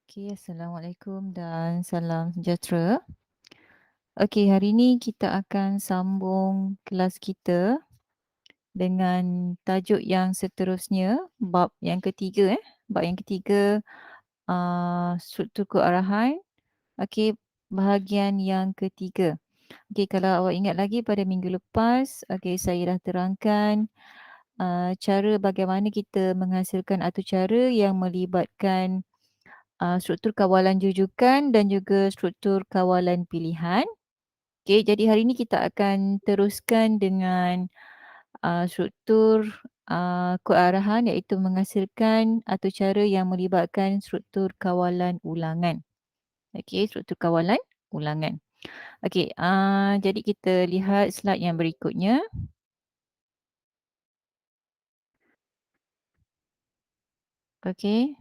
Okey, Assalamualaikum dan salam sejahtera. Okey, hari ini kita akan sambung kelas kita dengan tajuk yang seterusnya, bab yang ketiga Bab yang ketiga, struktur kearahan. Okey, bahagian yang ketiga. Okey, kalau awak ingat lagi pada minggu lepas, okey saya dah terangkan cara bagaimana kita menghasilkan atau cara yang melibatkan struktur kawalan jujukan dan juga struktur kawalan pilihan. Okey, jadi hari ini kita akan teruskan dengan struktur kod arahan iaitu menghasilkan atau cara yang melibatkan struktur kawalan ulangan. Okey, struktur kawalan ulangan. Okey, jadi kita lihat slide yang berikutnya. Okey.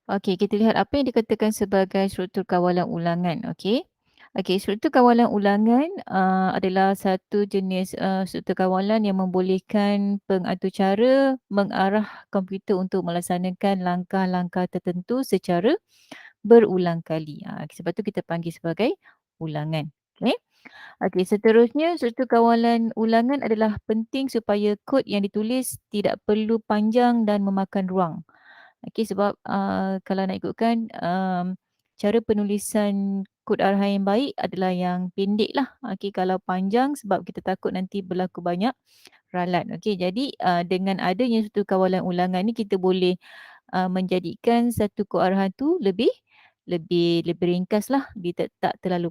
Okey, kita lihat apa yang dikatakan sebagai struktur kawalan ulangan, okey. Okey, struktur kawalan ulangan adalah satu jenis struktur kawalan yang membolehkan pengatur cara mengarah komputer untuk melaksanakan langkah-langkah tertentu secara berulang kali. Sebab tu kita panggil sebagai ulangan. Okey. Okey, seterusnya struktur kawalan ulangan adalah penting supaya kod yang ditulis tidak perlu panjang dan memakan ruang. Okey, sebab kalau nak ikutkan cara penulisan kod arahan yang baik adalah yang pendek lah. Okey, kalau panjang sebab kita takut nanti berlaku banyak ralat. Okey, jadi dengan adanya struktur kawalan ulangan ni kita boleh menjadikan satu kod arahan tu lebih lebih ringkas lah. Dia tak terlalu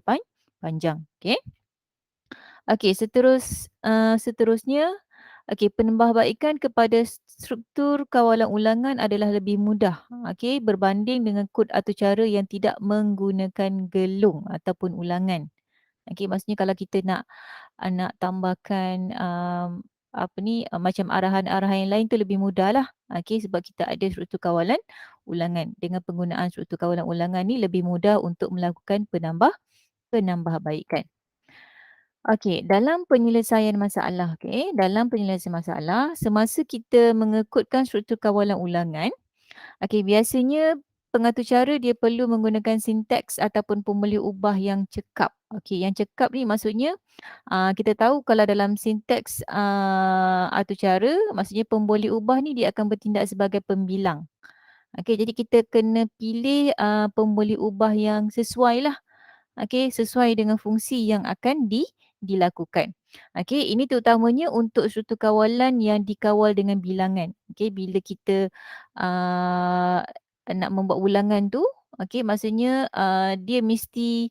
panjang. Okey. Okey, seterusnya, okey, penambahbaikan kepada struktur kawalan ulangan adalah lebih mudah, okey, berbanding dengan kod atau cara yang tidak menggunakan gelung ataupun ulangan. Okey, maksudnya kalau kita nak tambahkan, apa ni, macam arahan-arahan yang lain tu lebih mudahlah. Okey, sebab kita ada struktur kawalan ulangan. Dengan penggunaan struktur kawalan ulangan ni lebih mudah untuk melakukan penambahbaikan. Okey, dalam penyelesaian masalah, okey, dalam penyelesaian masalah, semasa kita mengekodkan struktur kawalan ulangan, okey, biasanya pengatur cara dia perlu menggunakan sinteks ataupun pemboleh ubah yang cekap. Okey, yang cekap ni maksudnya kita tahu kalau dalam sinteks atur cara, maksudnya pemboleh ubah ni dia akan bertindak sebagai pembilang. Okey, jadi kita kena pilih pemboleh ubah yang sesuai lah. Okey, sesuai dengan fungsi yang akan dilakukan. Okey, ini terutamanya untuk struktur kawalan yang dikawal dengan bilangan. Okey, bila kita uh, nak membuat ulangan tu, okey, maksudnya dia mesti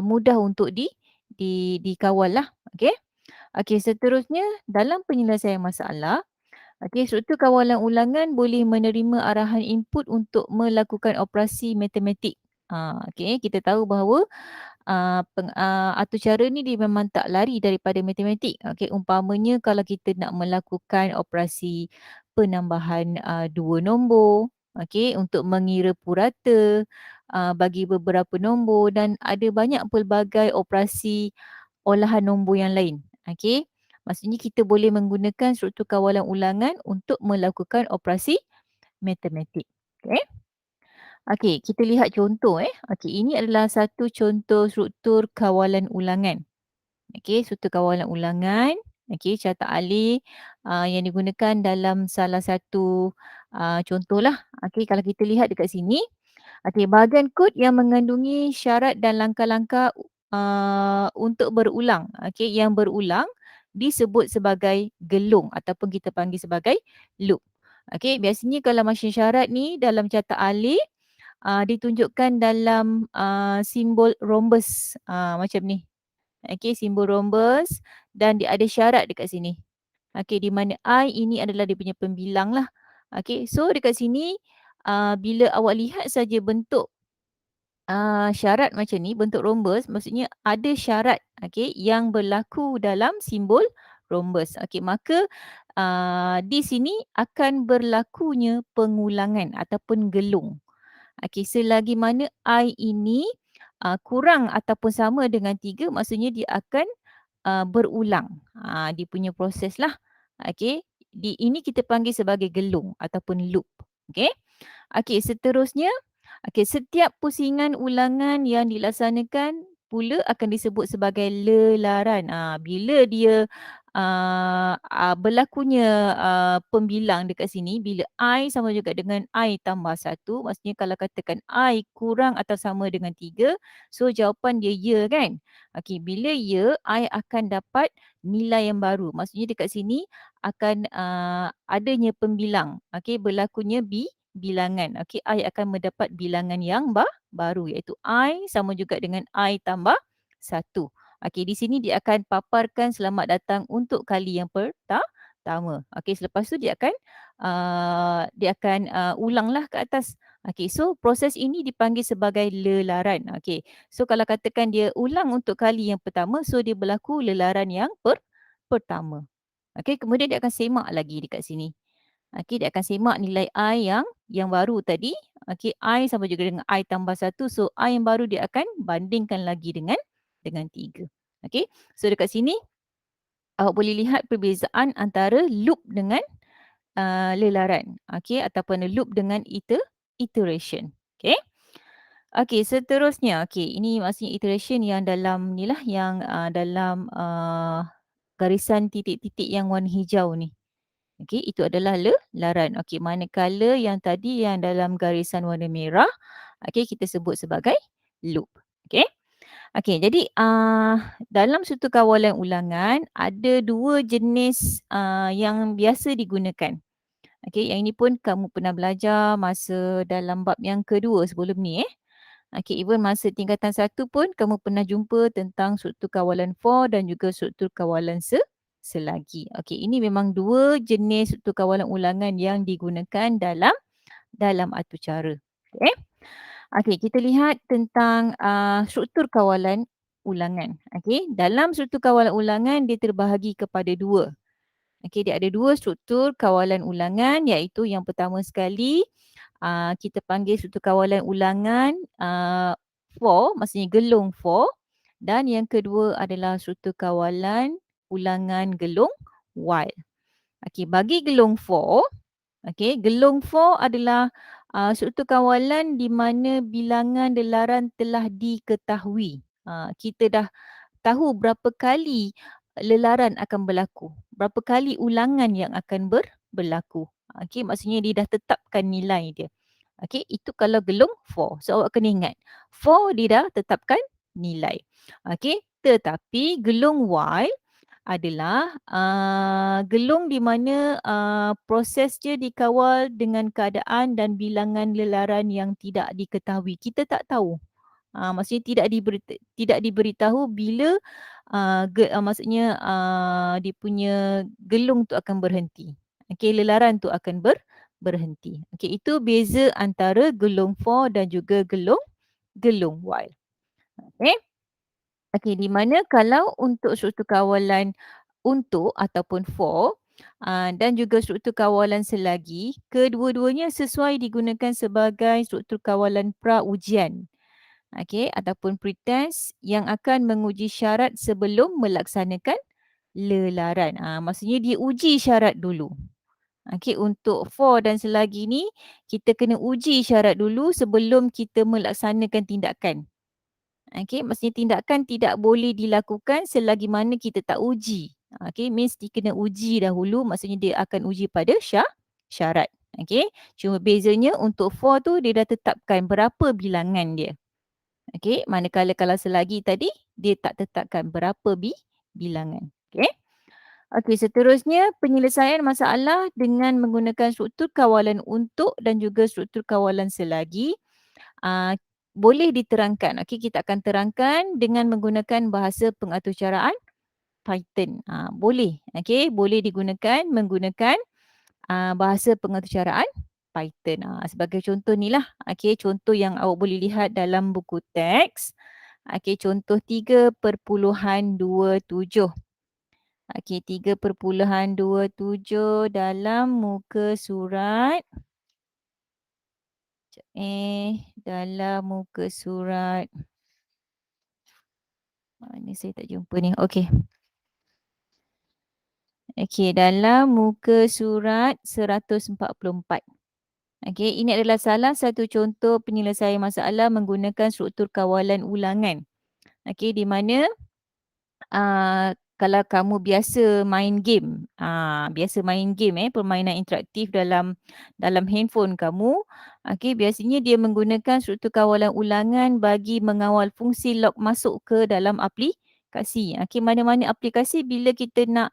mudah untuk dikawal lah. Okey. Okey, seterusnya dalam penyelesaian masalah, okey, struktur kawalan ulangan boleh menerima arahan input untuk melakukan operasi matematik. Okey, kita tahu bahawa atur cara ni dia memang tak lari daripada matematik. Okey, umpamanya kalau kita nak melakukan operasi penambahan 2 nombor, okey, untuk mengira purata bagi beberapa nombor dan ada banyak pelbagai operasi olahan nombor yang lain. Okey, maksudnya kita boleh menggunakan struktur kawalan ulangan untuk melakukan operasi matematik. Okey. Okey, kita lihat contoh. Okey, ini adalah satu contoh struktur kawalan ulangan. Okey, struktur kawalan ulangan. Okey, carta alih yang digunakan dalam salah satu contohlah. Okey, kalau kita lihat dekat sini. Okey, bahagian kod yang mengandungi syarat dan langkah-langkah untuk berulang. Okey, yang berulang disebut sebagai gelung ataupun kita panggil sebagai loop. Okey, biasanya kalau macam syarat ni dalam carta alih ditunjukkan dalam simbol rhombus macam ni. Okey, simbol rhombus dan dia ada syarat dekat sini. Okey, di mana I ini adalah dia punya pembilang lah. Okey, so dekat sini bila awak lihat saja bentuk syarat macam ni, bentuk rhombus, maksudnya ada syarat yang berlaku dalam simbol rhombus. Okey, maka di sini akan berlakunya pengulangan ataupun gelung. Okey, selagi mana I ini kurang ataupun sama dengan 3, maksudnya dia akan berulang. Dia punya proses lah. Okey, ini kita panggil sebagai gelung ataupun loop. Okey. Okey, seterusnya Okey, setiap pusingan ulangan yang dilaksanakan pula akan disebut sebagai lelaran. Bila dia berlakunya pembilang dekat sini, bila I sama juga dengan I tambah 1, maksudnya kalau katakan I kurang atau sama dengan 3, so jawapan dia ya kan? Okey, bila ya, I akan dapat nilai yang baru. Maksudnya dekat sini akan adanya pembilang. Okey, berlakunya bilangan. Okey, I akan mendapat bilangan yang baru iaitu I sama juga dengan I tambah 1. Okey, di sini dia akan paparkan selamat datang untuk kali yang pertama. Okey, selepas tu dia akan ulanglah ke atas. Okey, so proses ini dipanggil sebagai lelaran. Okey, so kalau katakan dia ulang untuk kali yang pertama, so dia berlaku lelaran yang pertama. Okey, kemudian dia akan semak lagi dekat sini. Okey, dia akan semak nilai I yang baru tadi. Okey, I sama juga dengan I tambah 1. So, I yang baru dia akan bandingkan lagi dengan 3. Okey, so dekat sini awak boleh lihat perbezaan antara loop dengan lelaran. Okey, ataupun loop dengan iteration. Okey. Okey, seterusnya. Okey, ini maksudnya iteration yang dalam ni lah, yang dalam garisan titik-titik yang warna hijau ni. Okey, itu adalah lelaran. Okey, manakala yang tadi yang dalam garisan warna merah, okey, kita sebut sebagai loop. Okey. Okey, jadi dalam suatu kawalan ulangan ada dua jenis yang biasa digunakan. Okey, yang ini pun kamu pernah belajar masa dalam bab yang kedua sebelum ni. Okey, even masa tingkatan 1 pun kamu pernah jumpa tentang struktur kawalan for dan juga struktur kawalan selagi. Okey, ini memang dua jenis struktur kawalan ulangan yang digunakan dalam atur cara. Okey. Okey, kita lihat tentang struktur kawalan ulangan. Okey, dalam struktur kawalan ulangan dia terbahagi kepada dua. Okey, dia ada dua struktur kawalan ulangan, iaitu yang pertama sekali kita panggil struktur kawalan ulangan for, maksudnya gelung for, dan yang kedua adalah struktur kawalan ulangan gelung while. Okey, bagi gelung for, okey, gelung for adalah struktur kawalan di mana bilangan lelaran telah diketahui. Kita dah tahu berapa kali lelaran akan berlaku, berapa kali ulangan yang akan berlaku. Okey, maksudnya dia dah tetapkan nilai dia. Okey, itu kalau gelung for. So awak kena ingat, for dia dah tetapkan nilai. Okey, tetapi gelung while adalah gelung di mana proses dia dikawal dengan keadaan dan bilangan lelaran yang tidak diketahui. Kita tak tahu. Maksudnya tidak diberitahu bila maksudnya dia punya gelung tu akan berhenti. Okey, lelaran tu akan berhenti. Okey, itu beza antara gelung for dan juga gelung while. Okey. Okey, di mana kalau untuk struktur kawalan untuk ataupun for dan juga struktur kawalan selagi, kedua-duanya sesuai digunakan sebagai struktur kawalan pra-ujian. Okey, ataupun pretest yang akan menguji syarat sebelum melaksanakan lelaran. Maksudnya dia uji syarat dulu. Okey, untuk for dan selagi ni kita kena uji syarat dulu sebelum kita melaksanakan tindakan. Okey, maksudnya tindakan tidak boleh dilakukan selagi mana kita tak uji. Okey, means dia kena uji dahulu, maksudnya dia akan uji pada syarat. Okey, cuma bezanya untuk for tu dia dah tetapkan berapa bilangan dia. Okey, manakala kalau selagi tadi dia tak tetapkan berapa bilangan. Okey. Okey, seterusnya penyelesaian masalah dengan menggunakan struktur kawalan untuk dan juga struktur kawalan selagi boleh diterangkan. Okey, kita akan terangkan dengan menggunakan bahasa pengaturcaraan Python. Boleh. Okey, boleh digunakan menggunakan bahasa pengaturcaraan Python. Sebagai contoh ni lah. Okey, contoh yang awak boleh lihat dalam buku teks. Okey, contoh 3.27. Okey, 3.27 dalam muka surat. Dalam muka surat. Mana saya tak jumpa ni. Okey. Okey, dalam muka surat 144. Okey, ini adalah salah satu contoh penyelesaian masalah menggunakan struktur kawalan ulangan. Okey, di mana kalau kamu biasa main game permainan interaktif dalam handphone kamu, okey, biasanya dia menggunakan struktur kawalan ulangan bagi mengawal fungsi log masuk ke dalam aplikasi. Okey, mana-mana aplikasi bila kita nak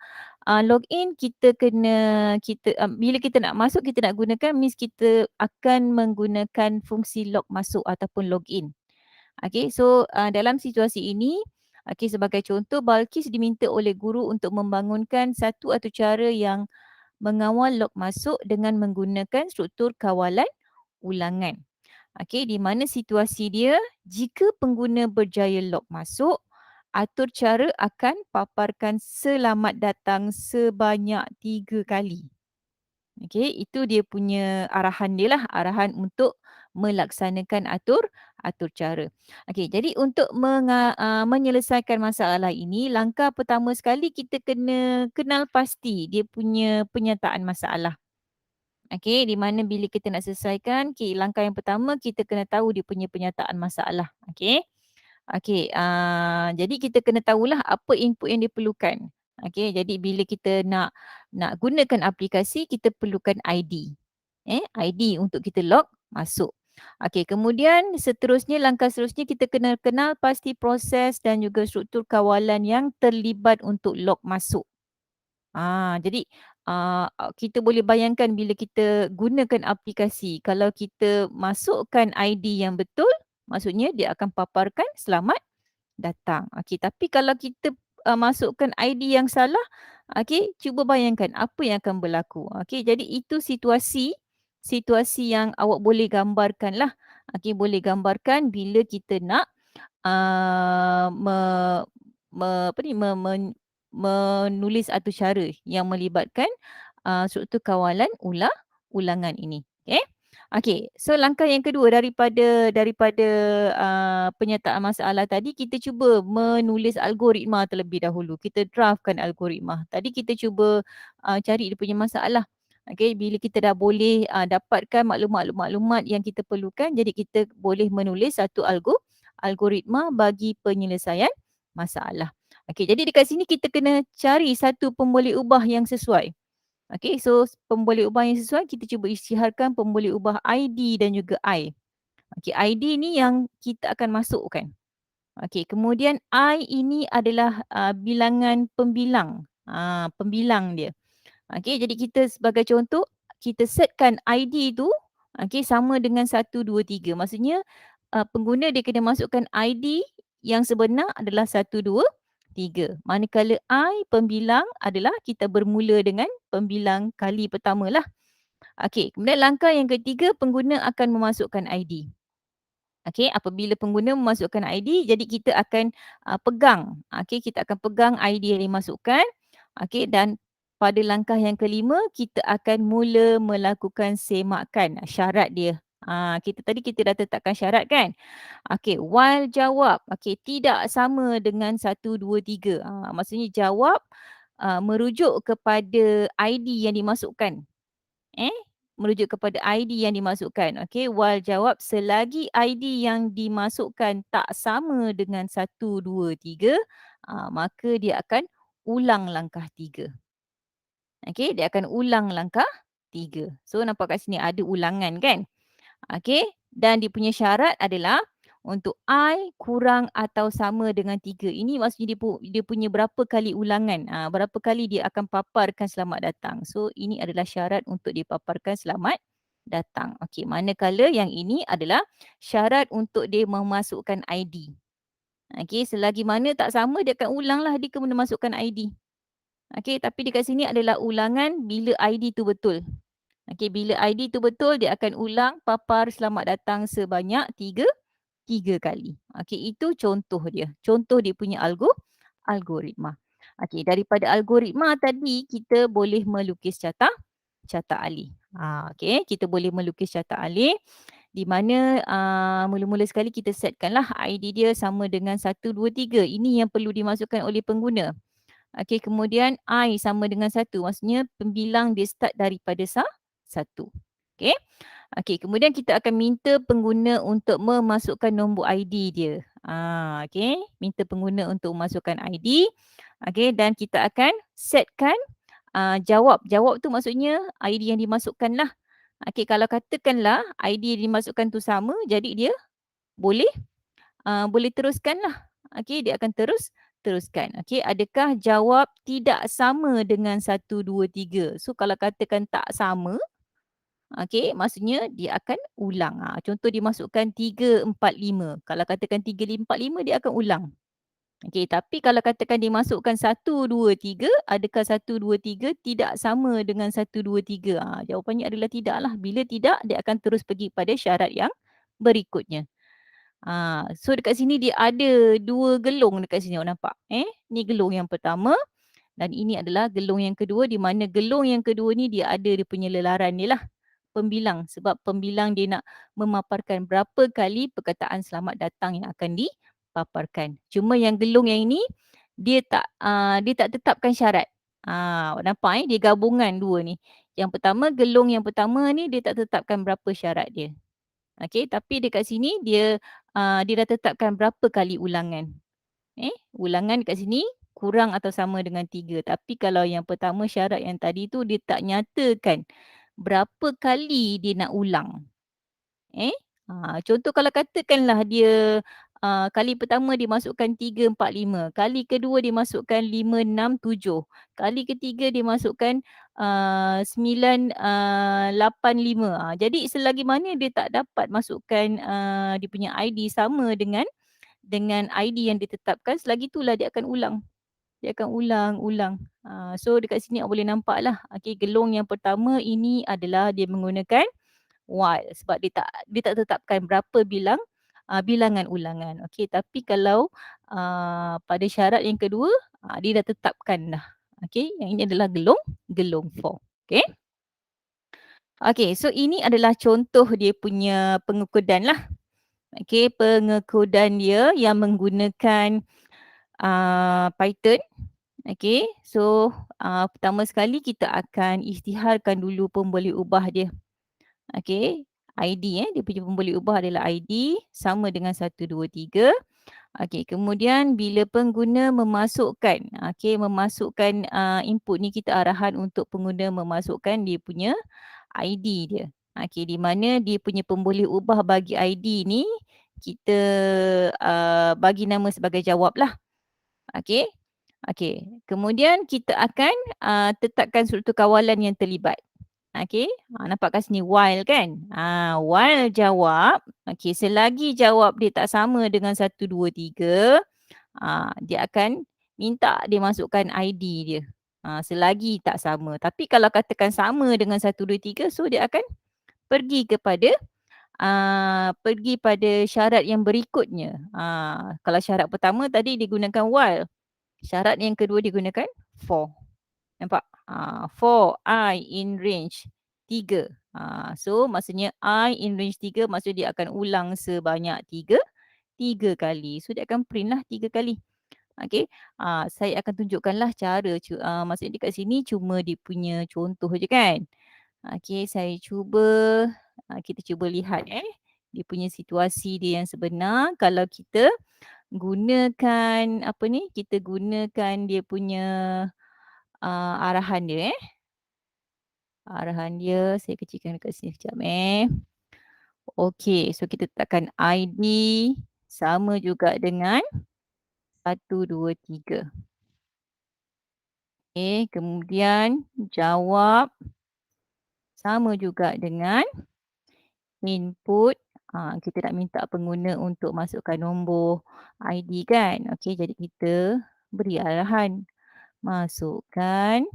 login bila kita nak masuk kita nak gunakan means kita akan menggunakan fungsi log masuk ataupun login. Okey, so dalam situasi ini, okey, sebagai contoh Balkis diminta oleh guru untuk membangunkan satu atau cara yang mengawal log masuk dengan menggunakan struktur kawalan ulangan. Okey, di mana situasi dia, jika pengguna berjaya log masuk, atur cara akan paparkan selamat datang sebanyak 3 kali. Okey, itu dia punya arahan dia lah, arahan untuk melaksanakan atur cara. Okey, jadi untuk menyelesaikan masalah ini, langkah pertama sekali kita kena kenal pasti dia punya penyataan masalah. Okey, di mana bila kita nak selesaikan, okey, langkah yang pertama kita kena tahu dia punya penyataan masalah. Okey. Okey, jadi kita kena tahulah apa input yang diperlukan. Okey, jadi bila kita nak gunakan aplikasi, kita perlukan ID. ID untuk kita log masuk. Okey, kemudian langkah seterusnya kita kena kenal pasti proses dan juga struktur kawalan yang terlibat untuk log masuk. Jadi kita boleh bayangkan bila kita gunakan aplikasi, kalau kita masukkan ID yang betul, maksudnya dia akan paparkan selamat datang. Okey, tapi kalau kita masukkan ID yang salah, okey, cuba bayangkan apa yang akan berlaku. Okey, jadi itu situasi yang awak boleh gambarkanlah. Okey, boleh gambarkan bila kita nak uh, me, me, apa ni, me, men, menulis atau cara yang melibatkan struktur kawalan ulangan ini. Okey. Okey, so langkah yang kedua daripada penyataan masalah tadi, kita cuba menulis algoritma terlebih dahulu. Kita draftkan algoritma. Tadi kita cuba cari dia punya masalah. Okey, bila kita dah boleh dapatkan maklumat-maklumat yang kita perlukan, jadi kita boleh menulis satu algoritma bagi penyelesaian masalah. Okey, jadi dekat sini kita kena cari satu pemboleh ubah yang sesuai. Okey, so pemboleh ubah yang sesuai kita cuba isytiharkan pemboleh ubah ID dan juga I. Okey, ID ni yang kita akan masukkan. Okey, kemudian I ini adalah bilangan pembilang. Pembilang dia. Okey, jadi kita sebagai contoh, kita setkan ID tu sama dengan 1, 2, 3. Maksudnya pengguna dia kena masukkan ID yang sebenar adalah 1, 2, 3. Manakala I pembilang adalah kita bermula dengan pembilang kali pertama lah. Okey, kemudian langkah yang ketiga, pengguna akan memasukkan ID. Okey, apabila pengguna memasukkan ID, jadi kita akan pegang. Okey, kita akan pegang ID yang dimasukkan. Okey, dan pada langkah yang kelima, kita akan mula melakukan semakan syarat dia. Kita dah tetapkan syarat kan? Okey, while jawab, okey, tidak sama dengan 1, 2, 3. Maksudnya jawab merujuk kepada ID yang dimasukkan. Merujuk kepada ID yang dimasukkan. Okey, while jawab selagi ID yang dimasukkan tak sama dengan 1, 2, 3, maka dia akan ulang langkah 3. Okey, dia akan ulang langkah 3. So nampak kat sini ada ulangan kan? Okey, dan dia punya syarat adalah untuk I kurang atau sama dengan 3. Ini maksudnya dia punya berapa kali ulangan. Berapa kali dia akan paparkan selamat datang. So ini adalah syarat untuk dipaparkan selamat datang. Okey, manakala yang ini adalah syarat untuk dia memasukkan ID. Okey, selagi mana tak sama dia akan ulanglah dia kena masukkan ID. Okey, tapi dekat sini adalah ulangan bila ID tu betul. Okey, bila ID tu betul, dia akan ulang papar selamat datang sebanyak 3 kali. Okey, itu contoh dia. Contoh dia punya algoritma. Okey, daripada algoritma tadi, kita boleh melukis catak alih. Okey, kita boleh melukis catak alih di mana mula-mula sekali kita setkanlah ID dia sama dengan 1, 2, 3. Ini yang perlu dimasukkan oleh pengguna. Okey, kemudian I sama dengan 1. Maksudnya pembilang dia start daripada 1. Okey. Okey, kemudian kita akan minta pengguna untuk memasukkan nombor ID dia. Okey, minta pengguna untuk memasukkan ID. Okey, dan kita akan setkan jawab. Jawab tu maksudnya ID yang dimasukkan lah. Okey, kalau katakanlah ID yang dimasukkan tu sama, jadi dia boleh boleh teruskan lah. Okey, dia akan teruskan. Okey, adakah jawab tidak sama dengan 1, 2, 3? So, kalau katakan tak sama, okey, maksudnya dia akan ulang. Contoh dimasukkan 3, 4, 5. Kalau katakan 3, 5, 4, 5, dia akan ulang. Okey, tapi kalau katakan dimasukkan 1, 2, 3, adakah 1, 2, 3 tidak sama dengan 1, 2, 3? Jawapannya adalah tidak lah. Bila tidak, dia akan terus pergi pada syarat yang berikutnya. So dekat sini dia ada 2 gelung dekat sini, awak nampak? Ni gelung yang pertama dan ini adalah gelung yang kedua, di mana gelung yang kedua ni dia ada dia punya lelaran dia lah. Pembilang, sebab pembilang dia nak memaparkan berapa kali perkataan selamat datang yang akan dipaparkan. Cuma yang gelung yang ini dia tak tetapkan syarat. Awak nampak dia gabungan dua ni. Yang pertama, gelung yang pertama ni dia tak tetapkan berapa syarat dia. Okey, tapi dekat sini dia dah tetapkan berapa kali ulangan. Ulangan dekat sini kurang atau sama dengan 3. Tapi kalau yang pertama syarat yang tadi tu dia tak nyatakan berapa kali dia nak ulang. Contoh kalau katakanlah dia kali pertama dimasukkan 3, 4, 5, kali kedua dimasukkan 5, 6, 7, kali ketiga dimasukkan 9, 8, 5. Jadi selagi mana dia tak dapat masukkan dia punya ID sama dengan ID yang ditetapkan, selagi itulah dia akan ulang. Dia akan ulang. So dekat sini awak boleh nampaklah. Okey, gelung yang pertama ini adalah dia menggunakan while sebab dia tak tetapkan berapa bilangan ulangan. Okey, tapi kalau pada syarat yang kedua, dia dah tetapkan dah. Okey, yang ini adalah gelung for. Okey. Okey, so ini adalah contoh dia punya pengukudan lah. Okey, pengukudan dia yang menggunakan Python. Okey, so pertama sekali kita akan isytiharkan dulu pemboleh ubah dia. Okey, ID dia punya pemboleh ubah adalah ID sama dengan 1, 2, 3. Okey, kemudian bila pengguna memasukkan input ni, kita arahan untuk pengguna memasukkan dia punya ID dia. Okey, di mana dia punya pemboleh ubah bagi ID ni kita bagi nama sebagai jawab lah. Okey. Okey, kemudian kita akan tetapkan struktur kawalan yang terlibat. Okey, nampak kat sini while kan? While jawab, okey, selagi jawab dia tak sama dengan 1, 2, 3, dia akan minta dia masukkan ID dia. Selagi tak sama. Tapi kalau katakan sama dengan 1, 2, 3, so dia akan pergi pada syarat yang berikutnya. Kalau syarat pertama tadi digunakan while. Syarat yang kedua digunakan for. Nampak? For I in range 3. So maksudnya I in range 3, maksudnya dia akan ulang sebanyak 3 kali. So dia akan print lah 3 kali. Okey. Saya akan tunjukkanlah cara maksudnya dekat sini cuma dia punya contoh je kan. Okey, saya cuba kita cuba lihat dia punya situasi dia yang sebenar. Kalau kita gunakan kita gunakan dia punya arahan dia arahan dia saya kecilkan dekat sini sekejap Okey, so kita letakkan ID sama juga dengan 1, 2, 3. Okey, kemudian jawab sama juga dengan input. Kita nak minta pengguna untuk masukkan nombor ID kan. Okey, jadi kita beri arahan. Masukkan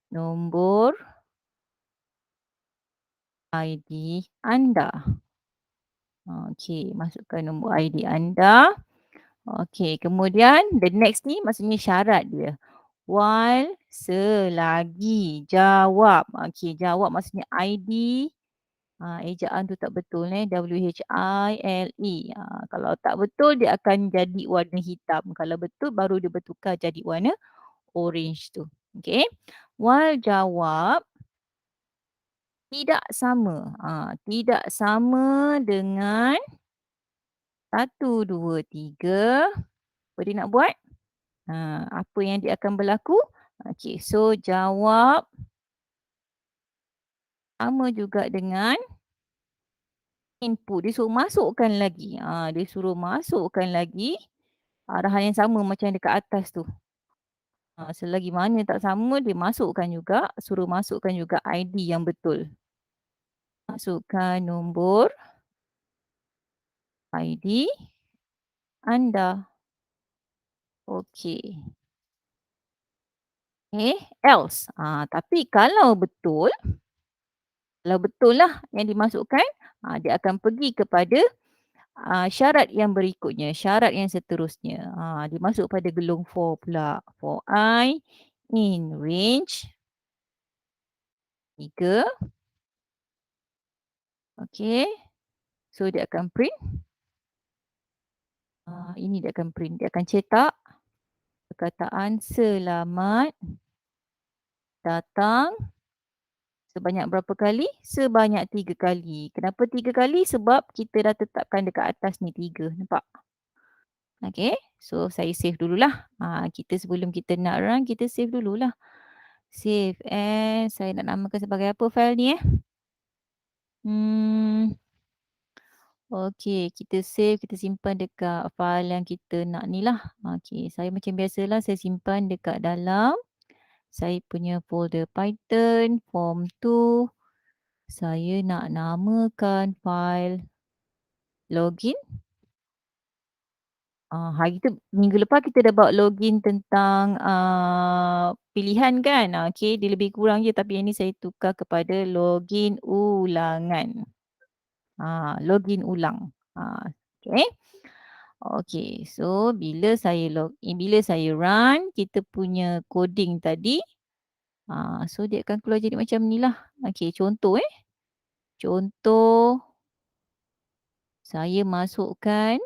nombor ID anda. Okey, masukkan nombor ID anda. Okey, kemudian the next ni maksudnya syarat dia. While selagi jawab. Okey, jawab maksudnya ID. Ejaan tu tak betul WHILE. Kalau tak betul dia akan jadi warna hitam. Kalau betul baru dia bertukar jadi warna orange tu. Okey. While jawab tidak sama. Tidak sama dengan 1, 2, 3. Apa dia nak buat? Apa yang dia akan berlaku? Okey, so jawab sama juga dengan input. Dia suruh masukkan lagi. Dia suruh masukkan lagi arahan yang sama macam dekat atas tu. Selagi mana tak sama, dia masukkan juga, suruh masukkan juga ID yang betul. Masukkan nombor ID anda. Okey. Else. Tapi kalau betul lah yang dimasukkan, dia akan pergi kepada syarat yang berikutnya, syarat yang seterusnya. Dia masuk pada gelung for pula. For I in range 3. Okey. So dia akan print. Ini dia akan print. Dia akan cetak perkataan selamat datang sebanyak berapa kali? Sebanyak 3 kali. Kenapa 3 kali? Sebab kita dah tetapkan dekat atas ni 3. Nampak? Okey. So saya save dululah. Kita sebelum kita nak run, kita save dululah. Save as, saya nak namakan sebagai apa file ni Hmm, okey, kita save, kita simpan dekat file yang kita nak ni lah. Okey, saya macam biasalah saya simpan dekat dalam saya punya folder Python form 2. Saya nak namakan file login. Hari tu minggu lepas kita dah buat login tentang pilihan kan. Okey, dia lebih kurang je tapi yang ni saya tukar kepada login ulangan. Login ulang. Okey. Okey, so bila saya login, bila saya run kita punya coding tadi, so dia akan keluar jadi macam ni lah. Okey, contoh Contoh saya masukkan,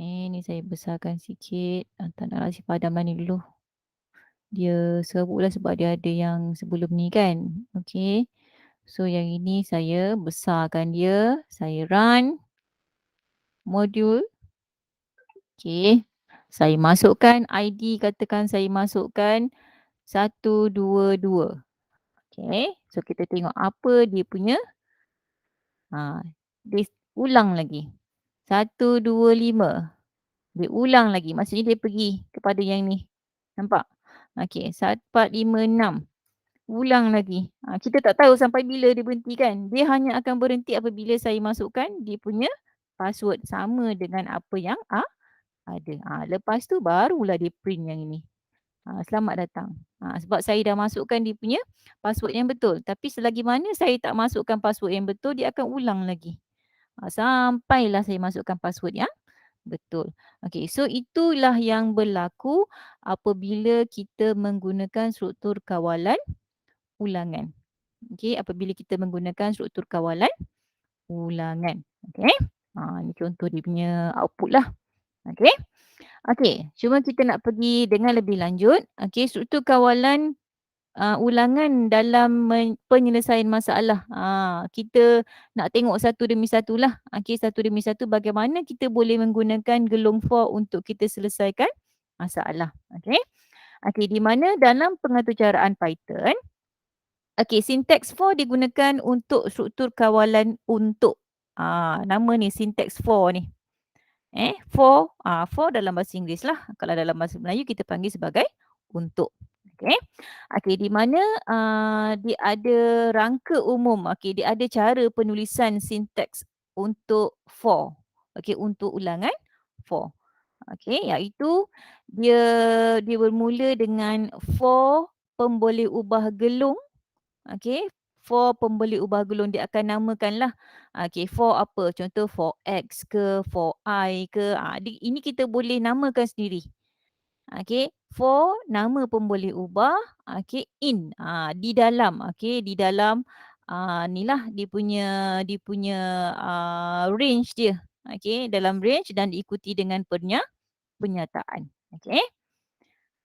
ni saya besarkan sikit. Tak nak rasa padaman ni dulu. Dia serabut lah sebab dia ada yang sebelum ni kan. Okey. So yang ini saya besarkan dia. Saya run modul. Okey. Saya masukkan ID, katakan saya masukkan 122. Okey. So kita tengok apa dia punya. Dia ulang lagi. 125. Dia ulang lagi. Maksudnya dia pergi kepada yang ni. Nampak? Okey. 1456. Ulang lagi. Kita tak tahu sampai bila dia berhenti kan. Dia hanya akan berhenti apabila saya masukkan dia punya password sama dengan apa yang ada. Lepas tu barulah dia print yang ini. Selamat datang. Sebab saya dah masukkan dia punya password yang betul. Tapi selagi mana saya tak masukkan password yang betul, dia akan ulang lagi. Sampailah saya masukkan password yang betul. Okey, so itulah yang berlaku apabila kita menggunakan struktur kawalan ulangan. Okey, apabila kita menggunakan struktur kawalan ulangan. Okey. Ini contoh dia punya output lah. Okey. Okey, cuma kita nak pergi dengan lebih lanjut. Okey, struktur kawalan ulangan dalam penyelesaian masalah. Kita nak tengok satu demi satu lah. Okey, satu demi satu bagaimana kita boleh menggunakan gelung for untuk kita selesaikan masalah. Okey. Okey, di mana dalam pengaturcaraan Python, okey, sinteks for digunakan untuk struktur kawalan untuk. Nama ni sinteks for ni. For dalam bahasa Inggeris lah. Kalau dalam bahasa Melayu kita panggil sebagai untuk. Okey. Okey, di mana dia ada rangka umum. Okey, dia ada cara penulisan sinteks untuk for. Okey, untuk ulangan for. Okey, iaitu dia bermula dengan for pemboleh ubah gelung. Okey, for pembeli ubah gulung dia akan namakanlah. Okey, for apa? Contoh for X ke, for I ke. Ini kita boleh namakan sendiri. Okey, for nama pemboleh ubah. Okey, in. Di dalam. Okey, di dalam inilah dia punya range dia. Okey, dalam range dan diikuti dengan pernyataan. Okey.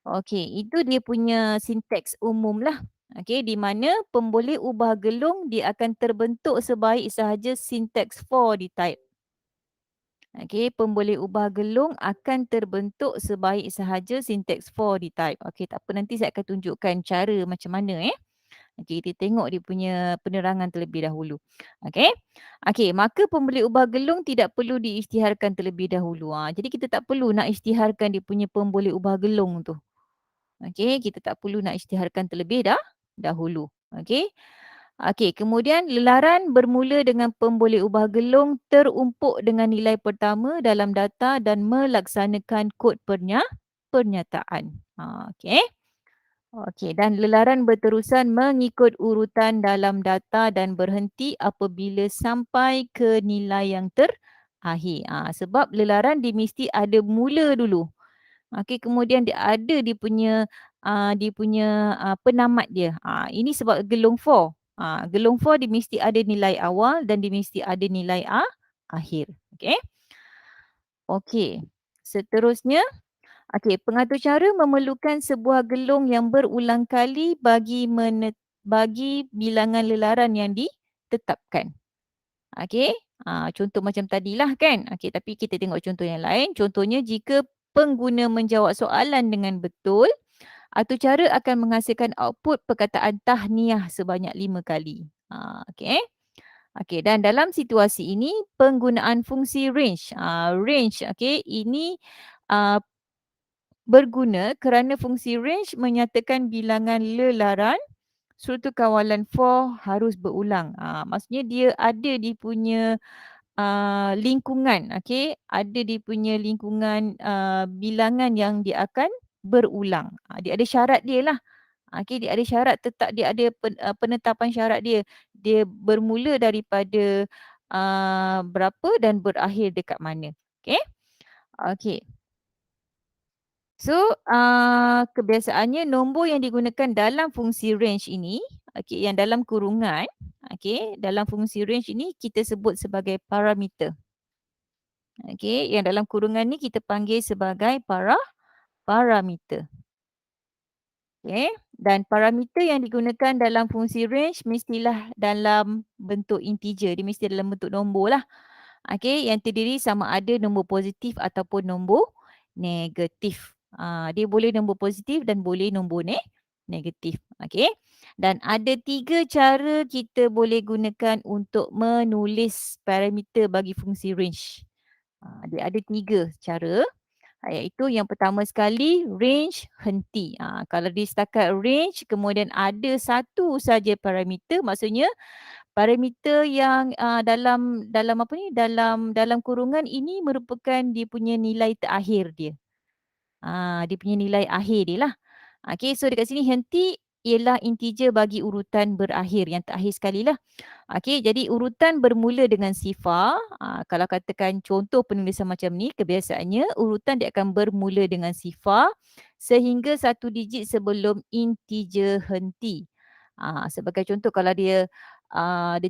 Okey, itu dia punya sinteks umum lah. Okey, di mana pemboleh ubah gelung dia akan terbentuk sebaik sahaja sinteks for di-type. Okey, pemboleh ubah gelung akan terbentuk sebaik sahaja sinteks for di-type. Okey, tak apa, nanti saya akan tunjukkan cara macam mana Okey, kita tengok dia punya penerangan terlebih dahulu. Okey. Okey, maka pembeli ubah gelung tidak perlu diisytiharkan terlebih dahulu. Jadi kita tak perlu nak isytiharkan dia punya pemboleh ubah gelung tu. Okey, kita tak perlu nak isytiharkan terlebih dahulu. Okey. Okey, kemudian lelaran bermula dengan pemboleh ubah gelung terumpuk dengan nilai pertama dalam data dan melaksanakan kod pernyataan. Okey. Okey, dan lelaran berterusan mengikut urutan dalam data dan berhenti apabila sampai ke nilai yang terakhir. Sebab lelaran dia mesti ada mula dulu. Okey, kemudian dia punya penamat dia. Ini sebab gelung for. Gelung for dia mesti ada nilai awal dan dia mesti ada nilai akhir. Okey. Okey. Seterusnya, okey, pengatur cara memerlukan sebuah gelung yang berulang kali bagi bilangan lelaran yang ditetapkan. Okey, contoh macam tadilah kan. Okey, tapi kita tengok contoh yang lain. Contohnya jika pengguna menjawab soalan dengan betul, atur cara akan menghasilkan output perkataan tahniah sebanyak 5 kali. Okey. Okey, dan dalam situasi ini penggunaan fungsi range. Range, okey, ini uh, berguna kerana fungsi range menyatakan bilangan lelaran struktur kawalan for harus berulang. Maksudnya dia ada di punya lingkungan, okey, ada di punya lingkungan bilangan yang dia akan berulang. Dia ada syarat dia lah. Okey, dia ada syarat tetap, dia ada penetapan syarat dia. Dia bermula daripada berapa dan berakhir dekat mana. Okey. Okey. So, kebiasaannya nombor yang digunakan dalam fungsi range ini, okey, yang dalam kurungan, okey, dalam fungsi range ini kita sebut sebagai parameter. Okey, yang dalam kurungan ni kita panggil sebagai parameter. Okey, dan parameter yang digunakan dalam fungsi range mestilah dalam bentuk integer, dia mesti dalam bentuk nombor lah. Okey, yang terdiri sama ada nombor positif ataupun nombor negatif. Dia boleh nombor positif dan boleh nombor negatif. Okey. Dan ada 3 cara kita boleh gunakan untuk menulis parameter bagi fungsi range. Dia ada 3 cara. Iaitu yang pertama sekali range henti. Kalau dia setakat range kemudian ada satu saja parameter, maksudnya parameter yang dalam apa ni, dalam kurungan ini merupakan dia punya nilai terakhir dia. Dia punya nilai akhir dia lah. Okey, so dekat sini henti ialah integer bagi urutan berakhir, yang terakhir sekali lah. Okey, jadi urutan bermula dengan sifar. Kalau katakan contoh penulisan macam ni, kebiasaannya urutan dia akan bermula dengan sifar sehingga satu digit sebelum integer henti. Sebagai contoh kalau dia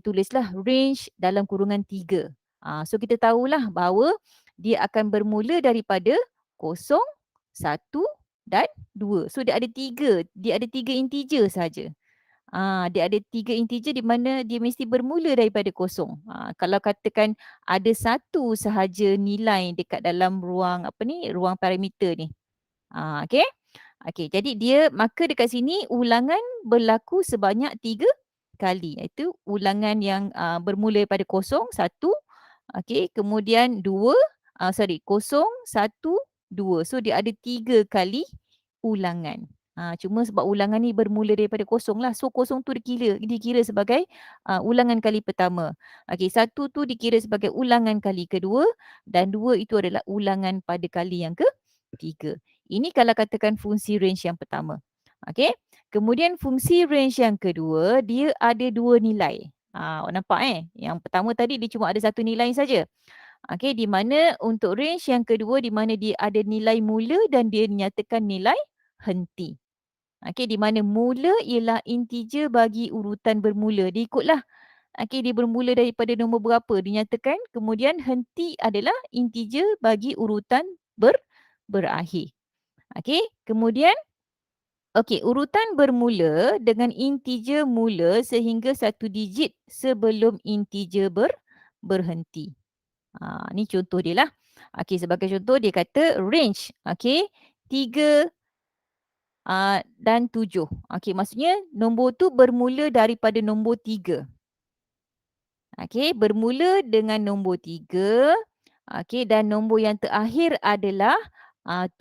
tulislah range dalam kurungan 3. So kita tahulah bahawa dia akan bermula daripada 0, 1 dan 2. So dia ada tiga integer saja. Dia ada 3 integer di mana dia mesti bermula daripada kosong. Kalau katakan ada satu sahaja nilai dekat dalam ruang parameter ni. Okey. Okey, jadi maka dekat sini ulangan berlaku sebanyak 3 kali, iaitu ulangan yang bermula daripada kosong, 1, okey, kemudian 2, kosong, 1, 2. So dia ada 3 kali ulangan. Cuma sebab ulangan ni bermula daripada kosong lah. So kosong tu dikira sebagai ulangan kali pertama. Okey, 1 tu dikira sebagai ulangan kali kedua dan 2 itu adalah ulangan pada kali yang ketiga. Ini kalau katakan fungsi range yang pertama. Okey. Kemudian fungsi range yang kedua, dia ada 2 nilai. Awak nampak Yang pertama tadi dia cuma ada satu nilai saja. Okey, di mana untuk range yang kedua di mana dia ada nilai mula dan dia nyatakan nilai henti. Okey, di mana mula ialah integer bagi urutan bermula. Dia ikutlah. Okey, dia bermula daripada nombor berapa dinyatakan. Kemudian henti adalah integer bagi urutan berakhir. Okey, kemudian Okey, urutan bermula dengan integer mula sehingga satu digit sebelum integer berhenti. Ni contoh dia lah. Okey, sebagai contoh dia kata range, okey, 3 dan 7. Okey, maksudnya nombor tu bermula daripada nombor 3. Okey, bermula dengan nombor 3. Okey, dan nombor yang terakhir adalah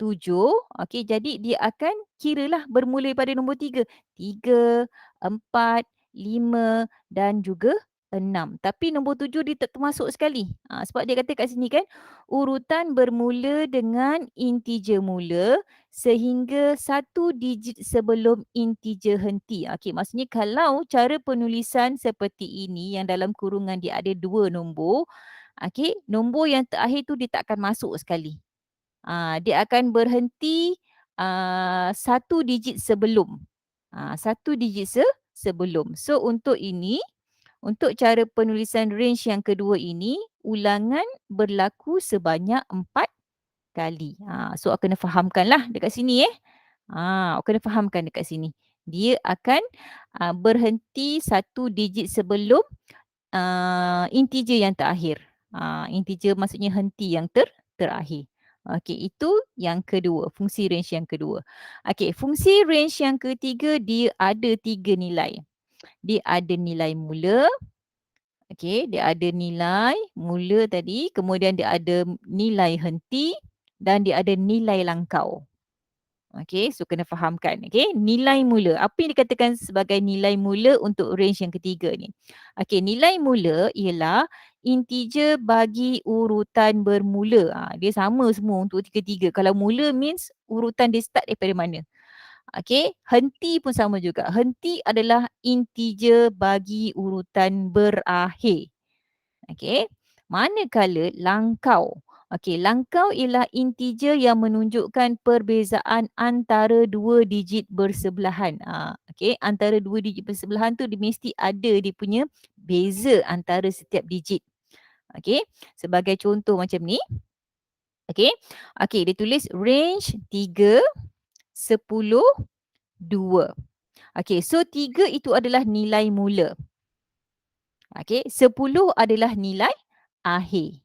7. Okey, jadi dia akan kiralah bermula daripada nombor 3. 3, 4, 5 dan juga 6. Tapi nombor 7 dia tak termasuk sekali. Sebab dia kata kat sini kan, urutan bermula dengan integer mula sehingga satu digit sebelum integer henti. Okey, maksudnya kalau cara penulisan seperti ini yang dalam kurungan dia ada 2 nombor, okey, nombor yang terakhir tu dia tak akan masuk sekali. Dia akan berhenti 1 digit sebelum. 1 digit sebelum. So untuk ini, untuk cara penulisan range yang kedua ini, ulangan berlaku sebanyak 4 kali. So awak kena fahamkanlah dekat sini awak kena fahamkan dekat sini. Dia akan berhenti 1 digit sebelum integer yang terakhir. Integer maksudnya henti yang terakhir. Okey, itu yang kedua, fungsi range yang kedua. Okey, fungsi range yang ketiga dia ada 3 nilai. Dia ada nilai mula. Okey, dia ada nilai mula tadi, kemudian dia ada nilai henti dan dia ada nilai langkau. Okey, so kena fahamkan. Okey, nilai mula. Apa yang dikatakan sebagai nilai mula untuk range yang ketiga ni? Okey, nilai mula ialah integer bagi urutan bermula. Dia sama semua untuk tiga-tiga. Kalau mula means urutan dia start daripada mana. Okey, henti pun sama juga. Henti adalah integer bagi urutan berakhir. Okey. Manakala langkau. Okey, langkau ialah integer yang menunjukkan perbezaan antara dua digit bersebelahan. Okey, antara dua digit bersebelahan tu dia mesti ada dia punya beza antara setiap digit. Okey, sebagai contoh macam ni. Okey. Okey, dia tulis range 3, 10, 2. Okey, so 3 itu adalah nilai mula. Okey, 10 adalah nilai akhir.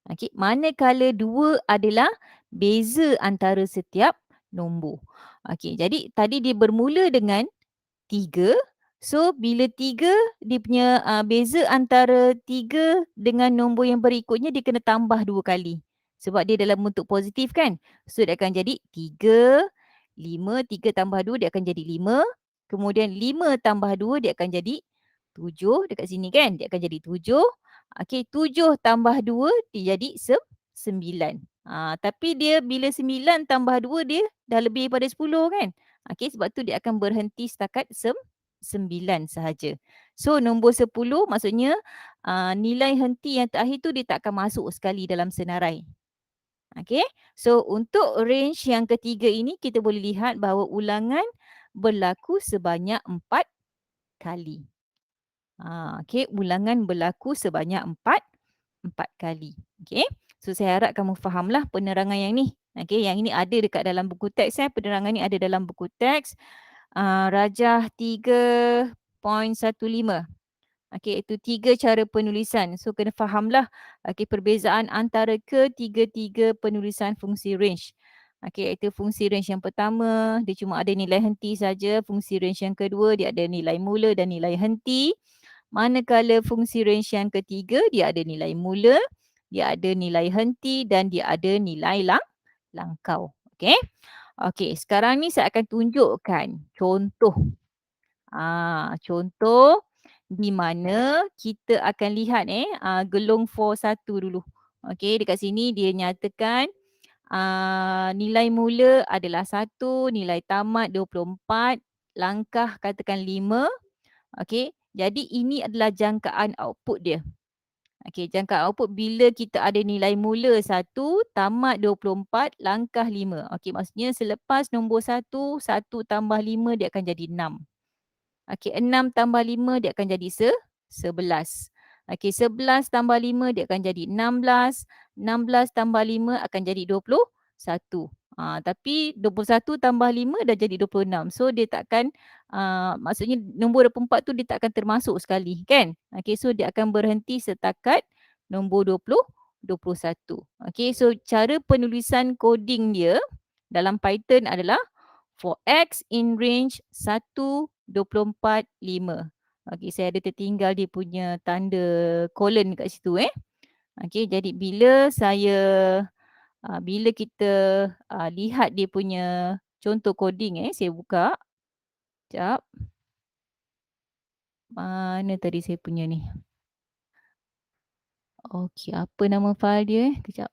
Okey, manakala 2 adalah beza antara setiap nombor. Okey, jadi tadi dia bermula dengan 3. So bila 3 dia punya beza antara 3 dengan nombor yang berikutnya dia kena tambah 2 kali. Sebab dia dalam bentuk positif kan. So dia akan jadi 3, 5, 3 tambah 2 dia akan jadi 5. Kemudian 5 tambah 2 dia akan jadi 7 dekat sini kan. Dia akan jadi 7. Okey, 7 tambah 2 dia jadi 9. Tapi dia bila 9 tambah 2 dia dah lebih daripada 10 kan. Okey, sebab tu dia akan berhenti setakat 9 sahaja. So nombor 10 maksudnya nilai henti yang terakhir tu dia tak akan masuk sekali dalam senarai. Okey. So untuk range yang ketiga ini kita boleh lihat bahawa ulangan berlaku sebanyak 4 kali. Okey, ulangan berlaku sebanyak 4 kali. Okey. So saya harap kamu fahamlah penerangan yang ni. Okey, yang ini ada dekat dalam buku teks penerangan ni ada dalam buku teks Rajah 3.15. Okey, itu 3 cara penulisan. So kena fahamlah perbezaan antara ketiga-tiga penulisan fungsi range. Okey, iaitu fungsi range yang pertama, dia cuma ada nilai henti saja. Fungsi range yang kedua, dia ada nilai mula dan nilai henti. Manakala fungsi range yang ketiga, dia ada nilai mula, dia ada nilai henti dan dia ada nilai langkau. Okey. Okey, sekarang ni saya akan tunjukkan contoh. Contoh di mana kita akan lihat gelong for 1 dulu. Okey, dekat sini dia nyatakan nilai mula adalah 1, nilai tamat 24, langkah katakan 5. Okey, jadi ini adalah jangkaan output dia. Okey, jangkaan output bila kita ada nilai mula 1, tamat 24, langkah 5. Okey, maksudnya selepas nombor 1, 1 tambah 5 dia akan jadi 6. Okey, 6 tambah 5 dia akan jadi 11. Okey, 11 tambah 5 dia akan jadi 16. 16 tambah 5 akan jadi 21. Tapi 21 tambah 5 dah jadi 26. So dia takkan, maksudnya nombor 24 tu dia takkan termasuk sekali kan. Okey, so dia akan berhenti setakat nombor 21. Okey, so cara penulisan coding dia dalam Python adalah for x in range 1, 24, 5. Okey, saya ada tertinggal dia punya tanda colon kat situ Okey, jadi bila kita lihat dia punya contoh coding saya buka. Jap. Mana tadi saya punya ni? Okey, apa nama file dia Kejap.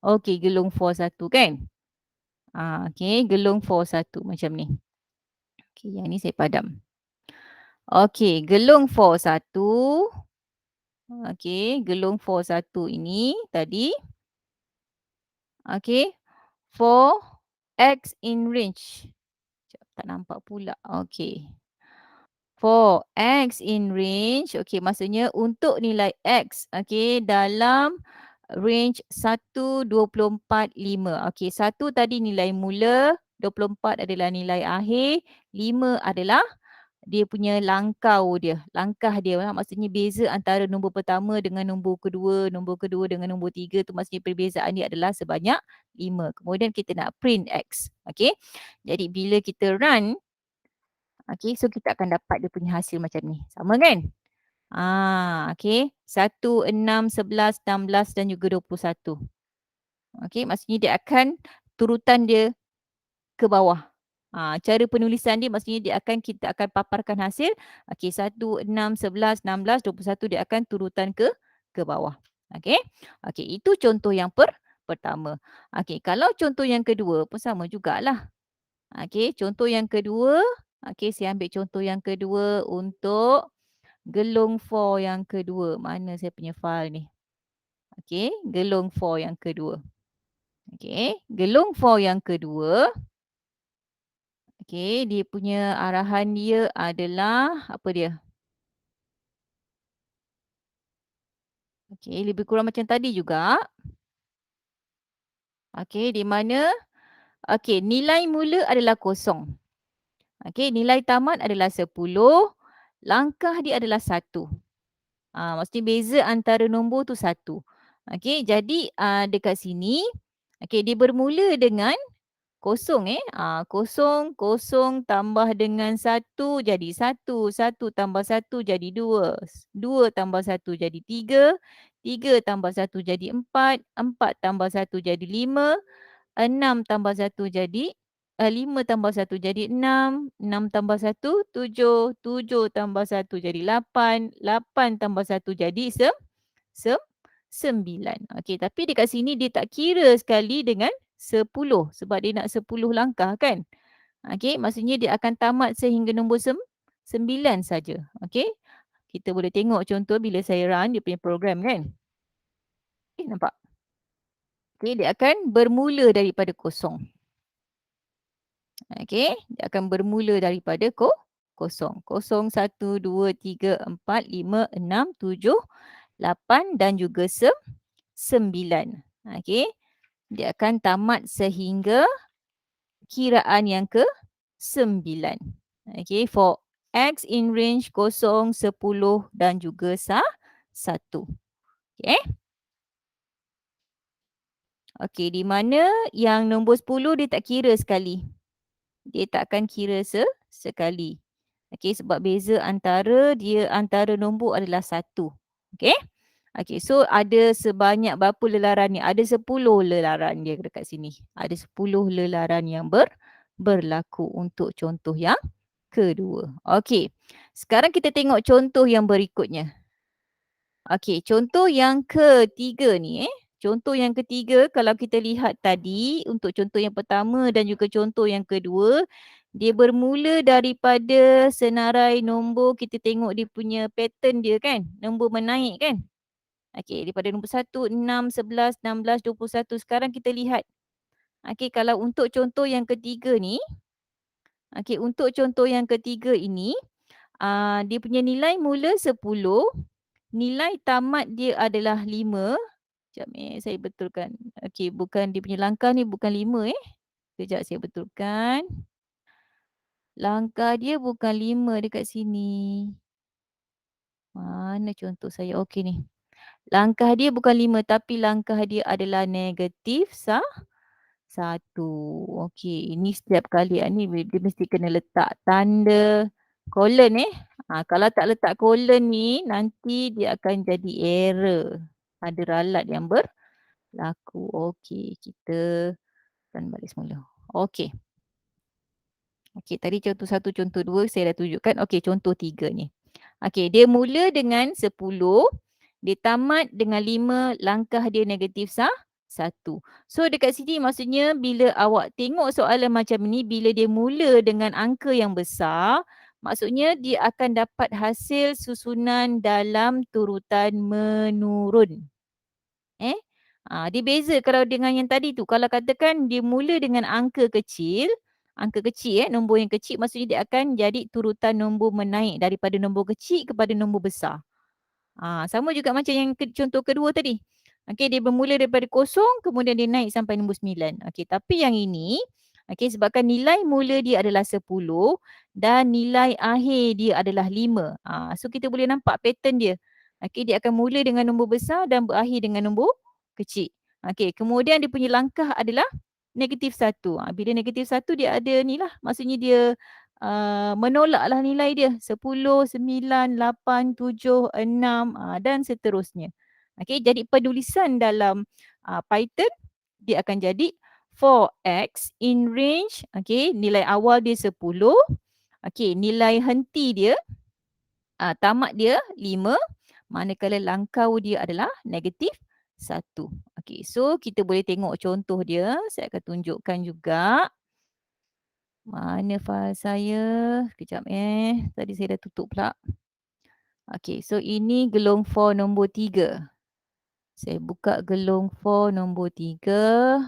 Okey, gelung for 1 kan? Okey, gelung for 1 macam ni. Okey, yang ni saya padam. Okey, gelung for 1. Okey, gelung for 1 ini tadi. Okey, for x in range. Sekejap, tak nampak pula. Okey. For x in range, okey, maksudnya untuk nilai x, okey, dalam range 1, 24, 5. Okey, 1 tadi nilai mula, 24 adalah nilai akhir, 5 adalah dia punya langkah dia maksudnya beza antara nombor pertama dengan nombor kedua dengan nombor 3 tu maksudnya perbezaan dia adalah sebanyak 5. Kemudian kita nak print x. Okey. Jadi bila kita run, okey, so kita akan dapat dia punya hasil macam ni. Sama kan? Okey. 1, 6, 11, 16 dan juga 21. Okey, maksudnya dia akan turutan dia ke bawah. Cara penulisan dia maksudnya kita akan paparkan hasil. Okey, 1, 6, 11, 16, 21 dia akan turutan ke bawah. Okey. Okey, itu contoh yang pertama. Okey, kalau contoh yang kedua pun sama jugalah. Okey, contoh yang kedua. Okey, saya ambil contoh yang kedua untuk gelung for yang kedua. Mana saya punya file ni? Okey, gelung for yang kedua. Okey, gelung for yang kedua. Okey, dia punya arahan dia adalah apa dia? Okey, lebih kurang macam tadi juga. Okey, di mana nilai mula adalah kosong. Okey, nilai tamat adalah 10. Langkah dia adalah 1. Maksudnya beza antara nombor tu 1. Okey, jadi dekat sini, okey, dia bermula dengan kosong kosong, kosong tambah dengan 1 jadi 1, 1 tambah 1 jadi 2, 2 tambah 1 jadi 3, 3 tambah 1 jadi 4, 4 tambah 1 jadi 5, 6 tambah 1 jadi 5 tambah 1 jadi 6, 6 tambah 1 7, 7 tambah 1 jadi 8, 8 tambah 1 jadi sem 9. Okey, tapi dekat sini dia tak kira sekali dengan 10 sebab dia nak 10 langkah kan. Okey, maksudnya dia akan tamat sehingga nombor 9 saja. Okey. Kita boleh tengok contoh bila saya run dia punya program kan. Nampak? Okey, dia akan bermula daripada kosong. Okey, dia akan bermula daripada kosong. Kosong, 1, 2, 3, 4, 5, 6, 7, 8 dan juga 9. Okey. Dia akan tamat sehingga kiraan yang ke-9. Okey, for x in range 0, 10 dan juga 1. Okey. Okey, di mana yang nombor 10 dia tak kira sekali. Dia tak akan kira sekali. Okey, sebab beza antara nombor adalah 1. Okey. Okey, so ada sebanyak berapa lelaran ni? Ada 10 lelaran dia dekat sini. Ada 10 lelaran yang berlaku untuk contoh yang kedua. Okey, sekarang kita tengok contoh yang berikutnya. Okey, contoh yang ketiga ni Contoh yang ketiga kalau kita lihat tadi untuk contoh yang pertama dan juga contoh yang kedua, dia bermula daripada senarai nombor, kita tengok dia punya pattern dia kan, nombor menaik kan. Okey, daripada nombor 1, 6, 11, 16, 21. Sekarang kita lihat. Okey, kalau untuk contoh yang ketiga ni, untuk contoh yang ketiga ini, dia punya nilai mula 10, nilai tamat dia adalah 5, Sekejap saya betulkan. Okey, bukan dia punya langkah ni bukan 5 Sekejap saya betulkan. Langkah dia bukan 5 dekat sini. Mana contoh saya? Okey ni. Langkah dia bukan 5 tapi langkah dia adalah negatif 1. Okey, ini setiap kali ni dia mesti kena letak tanda colon kalau tak letak colon ni nanti dia akan jadi error. Ada ralat yang berlaku. Okey, kita run balik semula. Okey. Okey, tadi contoh 1, contoh 2 saya dah tunjukkan. Okey, contoh 3 ni. Okey, dia mula dengan 10, dia tamat dengan 5, langkah dia negatif 1. So dekat sini maksudnya bila awak tengok soalan macam ni, bila dia mula dengan angka yang besar, maksudnya dia akan dapat hasil susunan dalam turutan menurun. Dia beza kalau dengan yang tadi tu. Kalau katakan dia mula dengan angka kecil nombor yang kecil maksudnya dia akan jadi turutan nombor menaik daripada nombor kecil kepada nombor besar. Sama juga macam yang contoh kedua tadi. Okey, dia bermula daripada kosong kemudian dia naik sampai nombor 9. Okey, tapi yang ini sebabkan nilai mula dia adalah 10 dan nilai akhir dia adalah 5. So kita boleh nampak pattern dia. Okey, dia akan mula dengan nombor besar dan berakhir dengan nombor kecil. Okey, kemudian dia punya langkah adalah negatif 1. Bila negatif 1 dia ada ni lah. Maksudnya dia menolaklah nilai dia 10, 9, 8, 7, 6 dan seterusnya. Okey, jadi penulisan dalam Python dia akan jadi 4x in range, okey, nilai awal dia 10, okey, nilai henti dia tamat dia 5, manakala langkau dia adalah negatif 1. Okey, so kita boleh tengok contoh dia, saya akan tunjukkan juga. Mana file saya? Sekejap tadi saya dah tutup pula. Okey, so ini gelong for nombor 3. Saya buka gelong for nombor 3.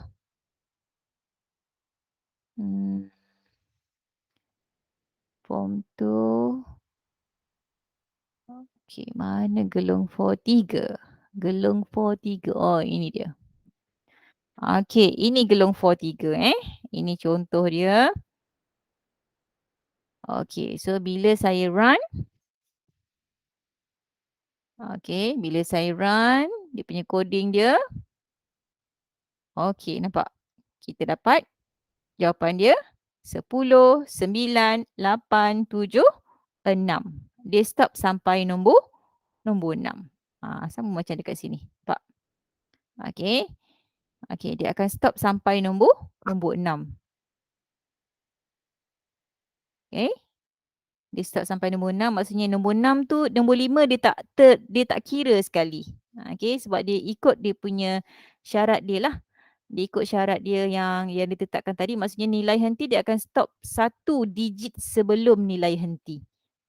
Form tu. Okey, mana gelong for 3? Gelong for 3. Oh, ini dia. Okey, ini gelong for 3 Ini contoh dia. Okey, so bila saya run. Okey, bila saya run, dia punya coding dia. Okey, nampak? Kita dapat jawapan dia 10, 9, 8, 7, 6. Dia stop sampai nombor 6. Sama macam dekat sini. Nampak? Okey. Okey, dia akan stop sampai nombor 6. Okey. Dia stop sampai nombor 6, maksudnya nombor 6 tu, nombor 5 dia tak kira sekali. Okey, sebab dia ikut dia punya syarat dia lah. Dia ikut syarat dia yang ditetapkan tadi, maksudnya nilai henti dia akan stop 1 digit sebelum nilai henti.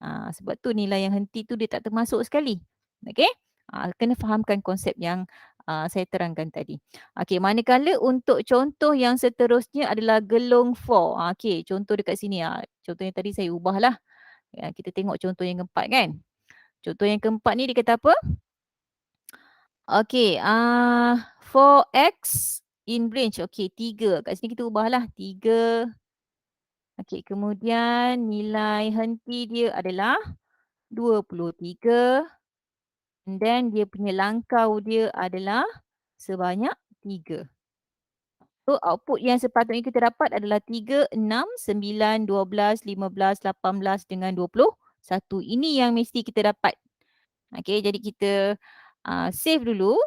Sebab tu nilai yang henti tu dia tak termasuk sekali. Okey? Kena fahamkan konsep yang saya terangkan tadi. Okey, manakala untuk contoh yang seterusnya adalah gelong for. Okey, contoh dekat sini. Contoh yang tadi saya ubahlah. Kita tengok contoh yang keempat kan. Contoh yang keempat ni dia kata apa? Okey, 4x in range. Okey, 3. Kat sini kita ubahlah 3. Okey, kemudian nilai henti dia adalah 23. And then dia punya langkau dia adalah sebanyak 3. So output yang sepatutnya kita dapat adalah 3, 6, 9, 12, 15, 18 dengan 21. Ini yang mesti kita dapat. Okey, jadi kita save dulu.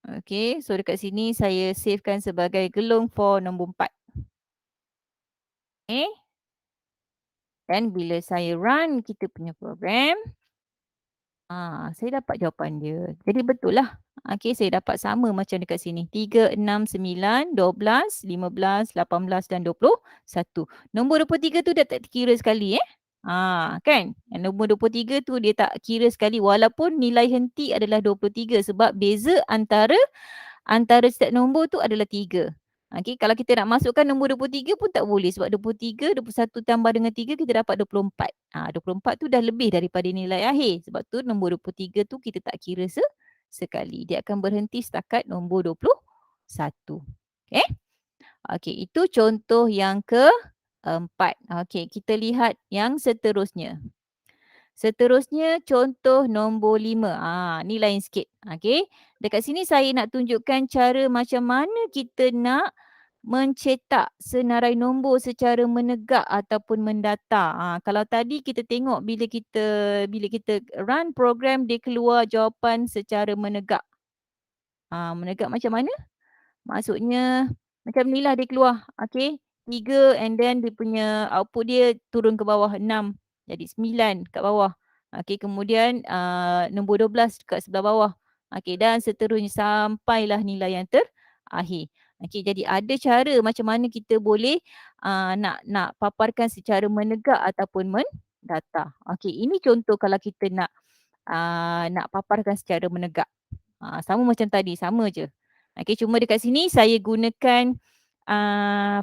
Okey, so dekat sini saya savekan sebagai gelong for nombor 4. Okay. Dan bila saya run kita punya program, saya dapat jawapan dia. Jadi betul lah. Okey, saya dapat sama macam dekat sini. 3, 6, 9, 12, 15, 18 dan 21. Nombor 23 tu dah tak kira sekali kan? Yang nombor 23 tu dia tak kira sekali walaupun nilai henti adalah 23 sebab beza antara setiap nombor tu adalah 3. Okey, kalau kita nak masukkan nombor 23 pun tak boleh sebab 23, 21 tambah dengan 3 kita dapat 24. 24 tu dah lebih daripada nilai akhir. Sebab tu nombor 23 tu kita tak kira sekali. Dia akan berhenti setakat nombor 21. Okey? Okey, itu contoh yang keempat. Okey, kita lihat yang seterusnya. Seterusnya contoh nombor 5. Ni lain sikit. Okey. Dekat sini saya nak tunjukkan cara macam mana kita nak mencetak senarai nombor secara menegak ataupun mendatar. Kalau tadi kita tengok bila kita run program dia keluar jawapan secara menegak. Menegak macam mana? Maksudnya macam ni lah dia keluar, okey. 3 and then dia punya output dia turun ke bawah 6, jadi 9 kat bawah. Okey, kemudian, nombor 12 kat sebelah bawah. Okey, dan seterusnya sampailah nilai yang terakhir. Okey, jadi ada cara macam mana kita boleh, nak paparkan secara menegak ataupun mendatar. Okey, ini contoh kalau kita nak paparkan secara menegak. Sama macam tadi, sama je. Okey, cuma dekat sini saya gunakan,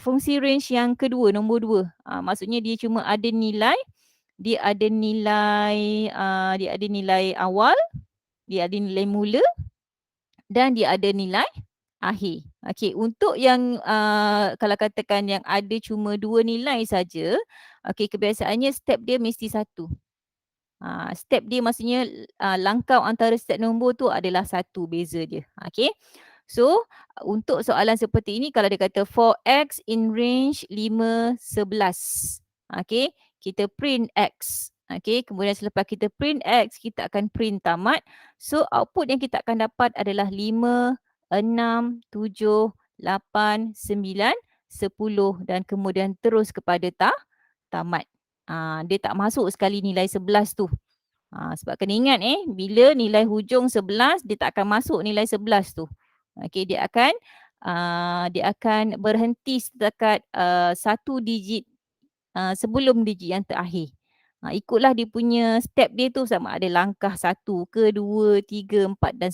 fungsi range yang kedua, nombor 2. Maksudnya dia ada nilai awal, dia ada nilai mula dan dia ada nilai akhir. Okey, untuk yang, kalau katakan yang ada cuma 2 nilai saja, okey, kebiasaannya step dia mesti satu. Step dia maksudnya, langkah antara step nombor tu adalah satu beza dia. Okey. So, untuk soalan seperti ini kalau dia kata for X in range 5, 11. Okey, kita print X. Okey, kemudian selepas kita print X, kita akan print tamat. So, output yang kita akan dapat adalah 5, 6, 7, 8, 9, 10 dan kemudian terus kepada tamat. Dia tak masuk sekali nilai 11 tu. Sebab kena ingat bila nilai hujung 11 dia tak akan masuk nilai 11 tu. Okey, dia akan berhenti setakat, 1 digit, sebelum digit yang terakhir. Ikutlah dia punya step dia tu sama ada langkah 1 ke 2, 3, 4 dan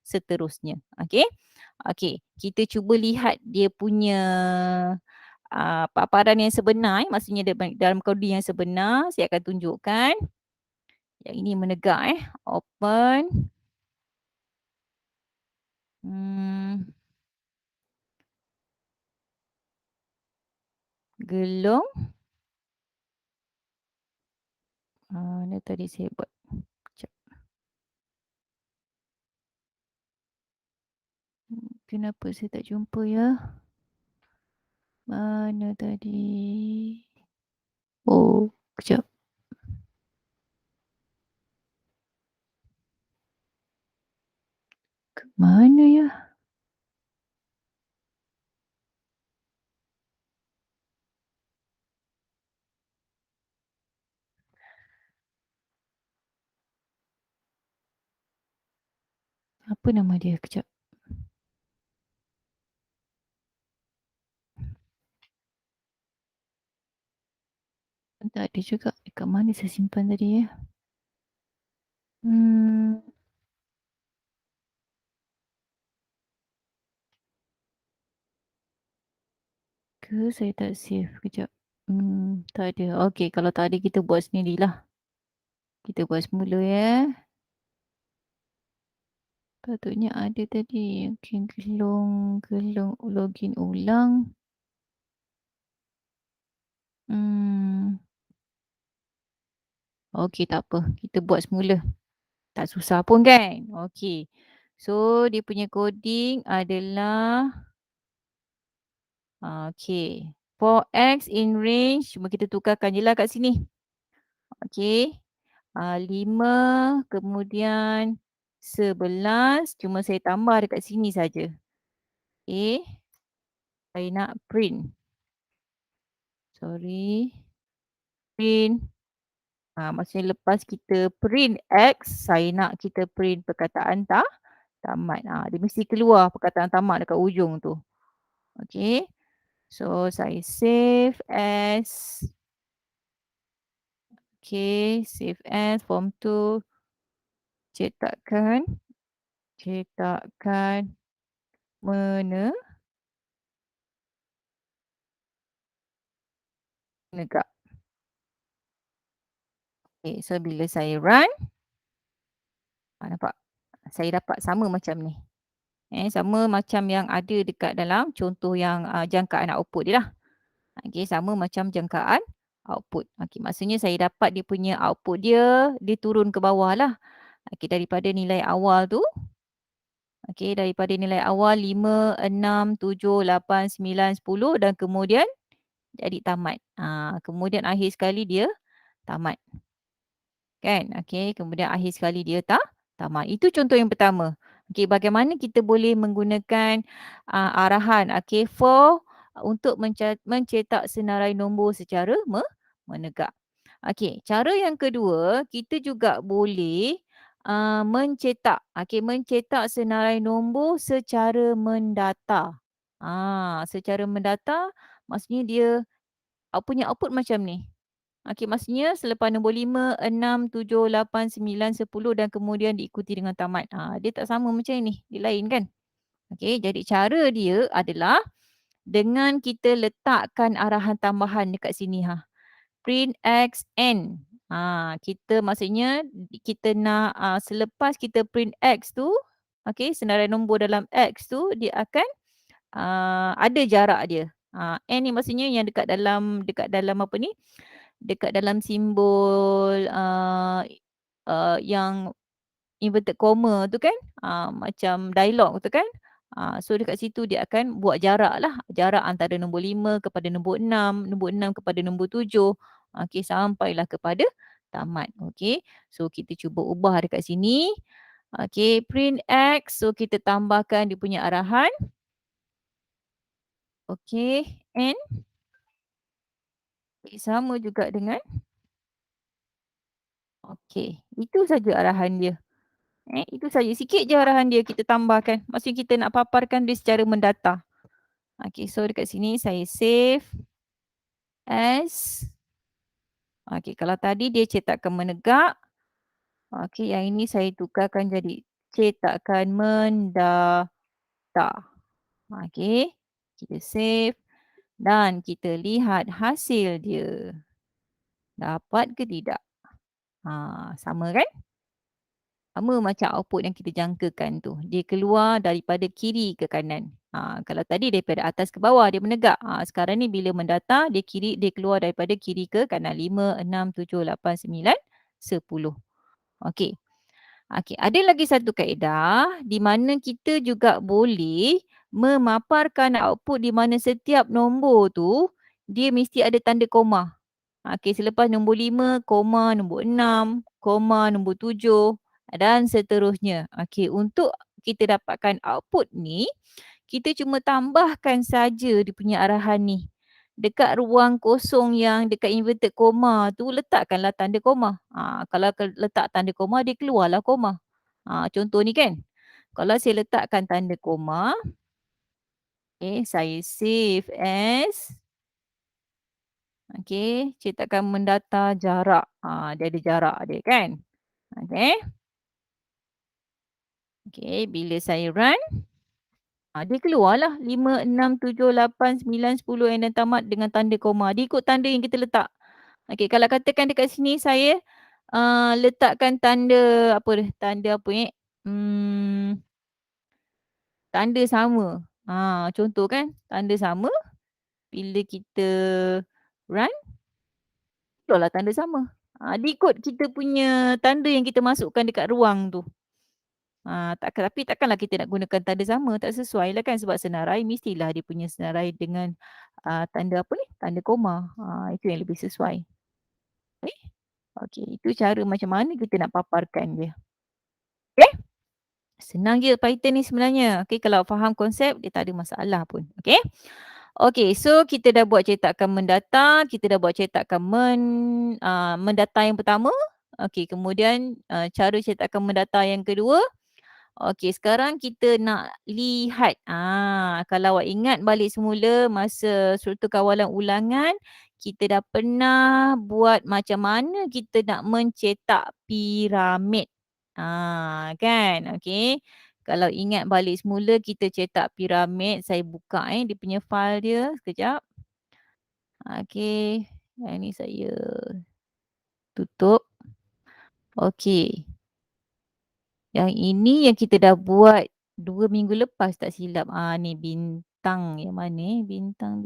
seterusnya. Okey. Okey, kita cuba lihat dia punya, paparan yang sebenar maksudnya dalam kode yang sebenar. Saya akan tunjukkan. Yang ini menegak open. Hmm, gelung. Mana tadi saya buat? Kejap. Kenapa saya tak jumpa ya? Mana tadi? Oh, kejap. Ke mana ya? Apa nama dia? Kejap. Tak ada juga. Dekat mana saya simpan tadi ya? Hmm, ke saya tak save. Kejap. Tak ada. Okey, kalau tak ada kita buat sendirilah. Kita buat semula ya. Patutnya ada tadi. Okey, gelung login ulang. Hmm. Okey, tak apa. Kita buat semula. Tak susah pun kan? Okey. So, dia punya coding adalah, okey. For X in range, cuma kita tukarkan je lah kat sini. Okey. 5, kemudian 11, cuma saya tambah dekat sini saja. Okey. Saya nak print. Sorry. Print. Maksudnya lepas kita print X, saya nak kita print perkataan tamat. Dia mesti keluar perkataan tamat dekat ujung tu. Okey. So, saya save as. Okey, save as form 2. Cetakkan. Cetakkan menegak. Okey, so bila saya run, nampak? Saya dapat sama macam ni. Sama macam yang ada dekat dalam contoh yang, jangkaan output dia lah. Okey, sama macam jangkaan output. Okey, maksudnya saya dapat dia punya output dia, dia turun ke bawah lah. Okey, daripada nilai awal tu, okey, daripada nilai awal 5, 6, 7, 8, 9, 10 dan kemudian jadi tamat. Kemudian akhir sekali dia tamat. Kan? Okey, kemudian akhir sekali dia tamat. Itu contoh yang pertama. Okey, bagaimana kita boleh menggunakan, arahan, okey, for untuk mencetak senarai nombor secara menegak. Okey, cara yang kedua, kita juga boleh, mencetak senarai nombor secara mendata. Secara mendata maksudnya dia, punya output macam ni. Okey, maksudnya selepas nombor 5, 6, 7, 8, 9, 10 dan kemudian diikuti dengan tamat. Dia tak sama macam ni, dia lain kan? Okey, jadi cara dia adalah dengan kita letakkan arahan tambahan dekat sini print X N. Kita maksudnya kita nak, selepas kita print X tu, okey, senarai nombor dalam X tu dia akan, ada jarak dia. N ni maksudnya yang dekat dalam apa ni, dekat dalam simbol, yang inverted comma tu kan, macam dialog tu kan. So dekat situ dia akan buat jarak lah, jarak antara nombor 5 kepada nombor 6 kepada nombor 7, okey, sampailah kepada tamat. Okey, so kita cuba ubah dekat sini. Okey, print X, so kita tambahkan dia punya arahan. Okey, N, sama juga dengan okey, itu saja arahan dia. Itu saja, sikit je arahan dia kita tambahkan. Maksudnya kita nak paparkan dia secara mendata. Okey, so dekat sini saya save as. Okey, kalau tadi dia cetakan menegak. Okey, yang ini saya tukarkan jadi cetakan mendata. Okey, kita save dan kita lihat hasil dia. Dapat ke tidak? Sama kan? Sama macam output yang kita jangkakan tu. Dia keluar daripada kiri ke kanan. Kalau tadi daripada atas ke bawah dia menegak. Sekarang ni bila mendata dia keluar daripada kiri ke kanan. 5, 6, 7, 8, 9, 10. Okey. Okey, ada lagi satu kaedah di mana kita juga boleh memaparkan output di mana setiap nombor tu dia mesti ada tanda koma. Okey, selepas nombor 5, koma nombor 6, koma nombor 7 dan seterusnya. Okey, untuk kita dapatkan output ni, kita cuma tambahkan saja dia punya arahan ni. Dekat ruang kosong yang dekat inverted comma tu letakkanlah tanda koma. Kalau letak tanda koma dia keluarlah koma. Contoh ni kan. Kalau saya letakkan tanda koma, saya save as. Okey, cetakan mendata jarak. Dia ada jarak dia kan. Okey. Okey, bila saya run, dia keluarlah 5, 6, 7, 8, 9, 10 yang dah tamat dengan tanda koma. Dia ikut tanda yang kita letak. Okey, kalau katakan dekat sini saya, letakkan tanda apa dia, tanda apa ni, tanda sama. Contoh kan, tanda sama, bila kita run, keluarlah tanda sama. Dia ikut kita punya tanda yang kita masukkan dekat ruang tu. Tapi takkanlah kita nak gunakan tanda sama, tak sesuai lah kan sebab senarai mestilah dia punya senarai dengan, tanda apa ni, tanda koma. Itu yang lebih sesuai. Okey. Okey, itu cara macam mana kita nak paparkan dia. Okey? Senang je Python ni sebenarnya. Okey, kalau faham konsep dia tak ada masalah pun. Okey? Okey, so kita dah buat cetakan mendata, kita dah buat cetakan mendata yang pertama. Okey, kemudian, cara cetakan mendata yang kedua. Okey, sekarang kita nak lihat. Kalau awak ingat balik semula masa struktur kawalan ulangan, kita dah pernah buat macam mana kita nak mencetak piramid. Kan? Okey. Kalau ingat balik semula kita cetak piramid, saya buka dia punya file dia sekejap. Okey, yang ni saya tutup. Okey. Yang ini yang kita dah buat 2 minggu lepas tak silap. Ni bintang yang mana bintang.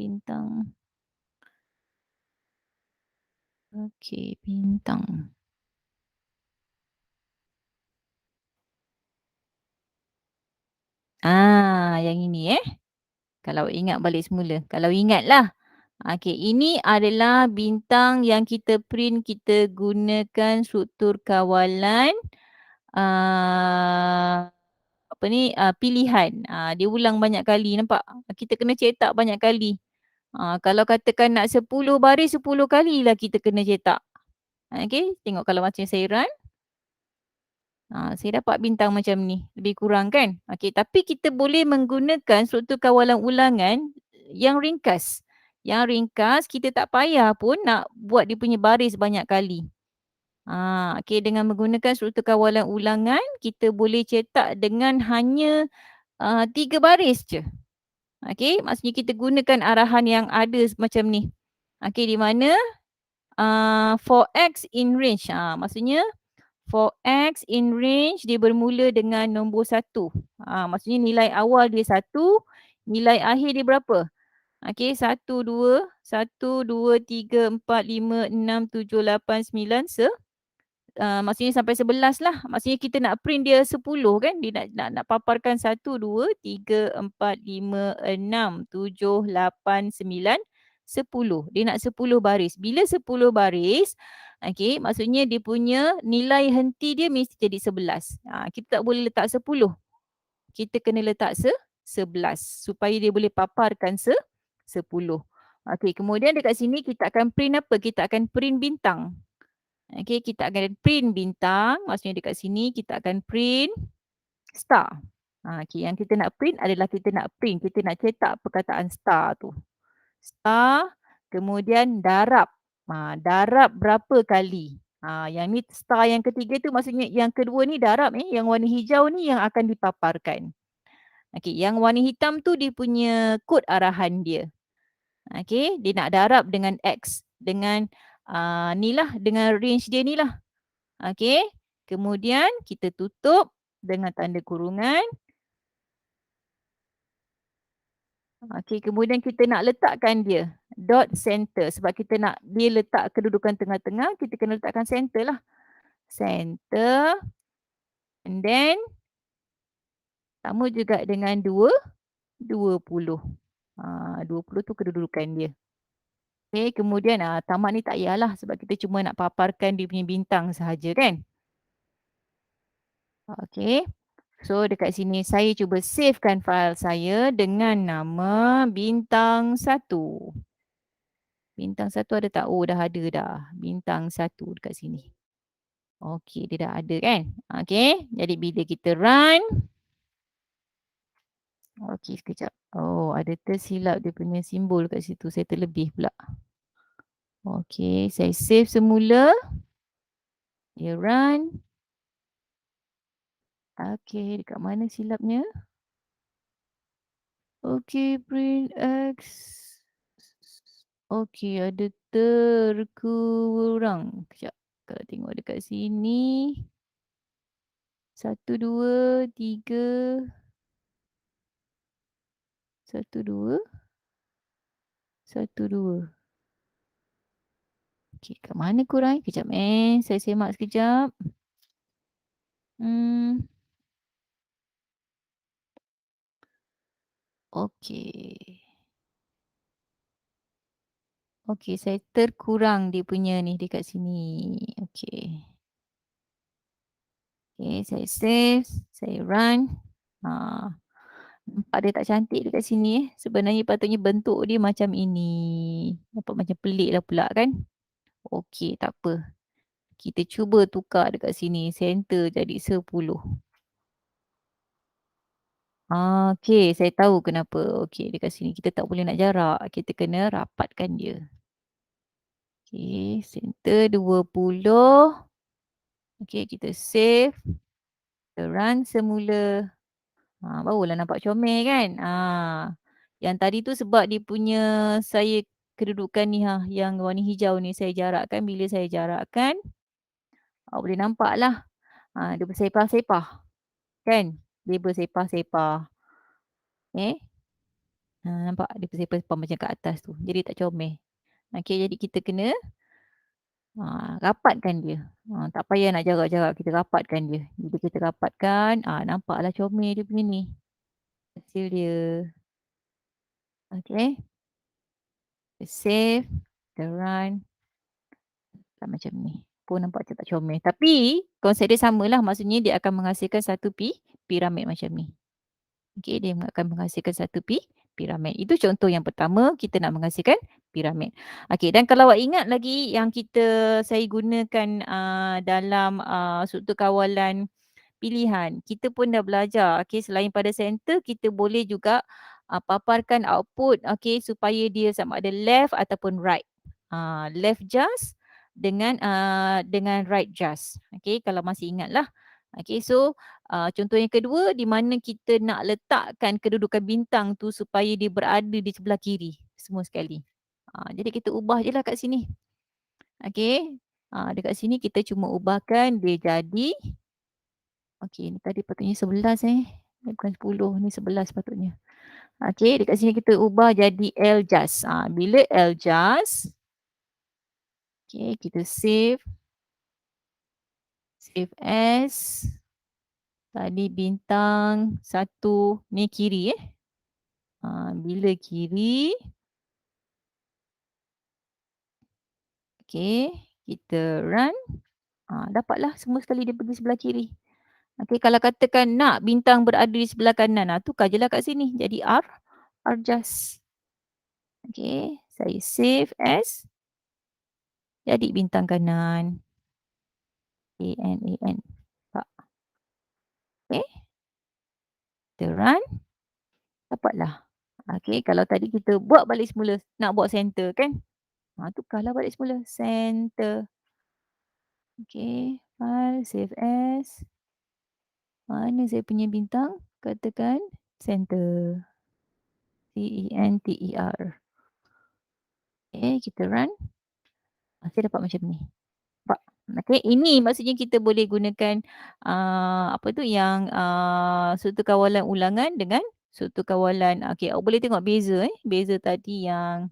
Okey, bintang. Yang ini kalau ingat balik semula. Kalau ingatlah. Okey, ini adalah bintang yang kita print, kita gunakan struktur kawalan, ah, pilihan. Dia ulang banyak kali, nampak? Kita kena cetak banyak kali. Kalau katakan nak 10 baris, 10 kalilah kita kena cetak. Okey, tengok kalau macam saya run. Saya dapat bintang macam ni, lebih kurang kan? Okey, tapi kita boleh menggunakan struktur kawalan ulangan yang ringkas. Yang ringkas, kita tak payah pun nak buat dia punya baris banyak kali. Okey, dengan menggunakan struktur kawalan ulangan, kita boleh cetak dengan hanya 3 baris je. Okey, maksudnya kita gunakan arahan yang ada macam ni. Okey, di mana for X in range. Maksudnya for X in range dia bermula dengan nombor 1. Maksudnya nilai awal dia 1, nilai akhir dia berapa? Okey, 1, 2, 1, 2, 3, 4, 5, 6, 7, 8, 9, maksudnya sampai 11 lah. Maksudnya kita nak print dia 10 kan? Dia nak paparkan 1, 2, 3, 4, 5, 6, 7, 8, 9, 10. Dia nak 10 baris. Bila 10 baris, okey, maksudnya dia punya nilai henti dia mesti jadi 11. Kita tak boleh letak 10. Kita kena letak 11 supaya dia boleh paparkan 10. Okey, kemudian dekat sini kita akan print apa? Kita akan print bintang. Okey, kita akan print bintang, maksudnya dekat sini kita akan print star. Okey, yang kita nak print adalah kita nak cetak perkataan star tu. Star, kemudian darab. Darab berapa kali? Yang ni star yang ketiga tu maksudnya yang kedua ni darab yang warna hijau ni yang akan dipaparkan. Okey, yang warna hitam tu dia punya kod arahan dia. Okey, dia nak darab dengan X, dengan ni lah, dengan range dia ni lah. Okey, kemudian kita tutup dengan tanda kurungan. Okey, kemudian kita nak letakkan dia dot center sebab kita nak dia letak kedudukan tengah-tengah, kita kena letakkan center lah. Center, and then sama juga dengan 20. 20 tu kedudukan dia. Okey, kemudian tamat ni tak payahlah sebab kita cuma nak paparkan dia punya bintang sahaja kan. Okey. So dekat sini saya cuba savekan file saya dengan nama bintang 1. Bintang 1 ada tak? Oh, dah ada dah. Bintang 1 dekat sini. Okey, dia dah ada kan? Okey, jadi bila kita run. Okey, sekejap. Oh, ada tersilap dia punya simbol kat situ. Saya terlebih pula. Okey, saya save semula. Dia run. Okey, dekat mana silapnya? Okey, print X. Okey, ada terkurang. Kejap. Kalau tengok dekat sini. 1, 2, 3. 1, 2. 1, 2. Okey, kat mana kurang? Kejap saya semak sekejap. Okey. Okey, saya terkurang dia punya ni dekat sini. Okey. Okey, saya save, saya run. Nampak dia tak cantik dekat sini. Sebenarnya patutnya bentuk dia macam ini. Nampak macam pelik lah pula kan. Okey, tak apa. Kita cuba tukar dekat sini. Center jadi 10. Okey, saya tahu kenapa. Okey, dekat sini kita tak boleh nak jarak. Kita kena rapatkan dia. Okey, center 20. Okey, kita save. Kita run semula. Barulah nampak comel kan. Yang tadi tu sebab dia punya saya kedudukan ni yang warna hijau ni saya jarakkan. Bila saya jarakkan, boleh nampak lah. Dia bersepah-sepah. kan? Dia bersepah-sepah. Okay. Nampak dia bersepah-sepah macam kat atas tu. Jadi tak comel. Okay, jadi kita kena rapatkan dia. Tak payah nak jarak-jarak, kita rapatkan dia. Bila kita rapatkan, nampaklah comel dia punya ni. Hasil dia. Okay. Kita save, kita run. Tak macam ni. Pun nampak macam tak comel. Tapi konsep dia samalah. Maksudnya dia akan menghasilkan satu piramid macam ni. Okay, dia akan menghasilkan satu piramid. Itu contoh yang pertama kita nak menghasilkan piramid. Okay, dan kalau awak ingat lagi yang saya gunakan dalam struktur kawalan pilihan. Kita pun dah belajar, okay, selain pada center, kita boleh juga paparkan output, okay, supaya dia sama ada left ataupun right. Left just dengan right just. Okay, kalau masih ingat lah. Okay, so contoh yang kedua, di mana kita nak letakkan kedudukan bintang tu supaya dia berada di sebelah kiri semua sekali. Jadi kita ubah je lah kat sini. Okay, dekat sini kita cuma ubahkan dia jadi, okey, ni tadi patutnya 11 Ni bukan 10, ni 11 patutnya. Okey, dekat sini kita ubah jadi L-just. Bila L-just, okey, kita save. Save as. Tadi bintang 1, ni kiri bila kiri, okey, kita run. Dapatlah semua sekali dia pergi sebelah kiri. Okey, kalau katakan nak bintang berada di sebelah kanan, tukar je lah kat sini. Jadi R-just. Okey, saya save as. Jadi bintang kanan. AN. Tak. Okey. Kita run. Dapatlah. Okey, kalau tadi kita buat balik semula, nak buat center kan? Tukarlah balik semula. Center. Okey, file, save as. Mana saya punya bintang? Katakan center. CENTER. Okey, kita run. Saya dapat macam ni. Nampak? Okey, ini maksudnya kita boleh gunakan apa tu yang struktur kawalan ulangan dengan struktur kawalan. Okey, awak boleh tengok beza beza tadi yang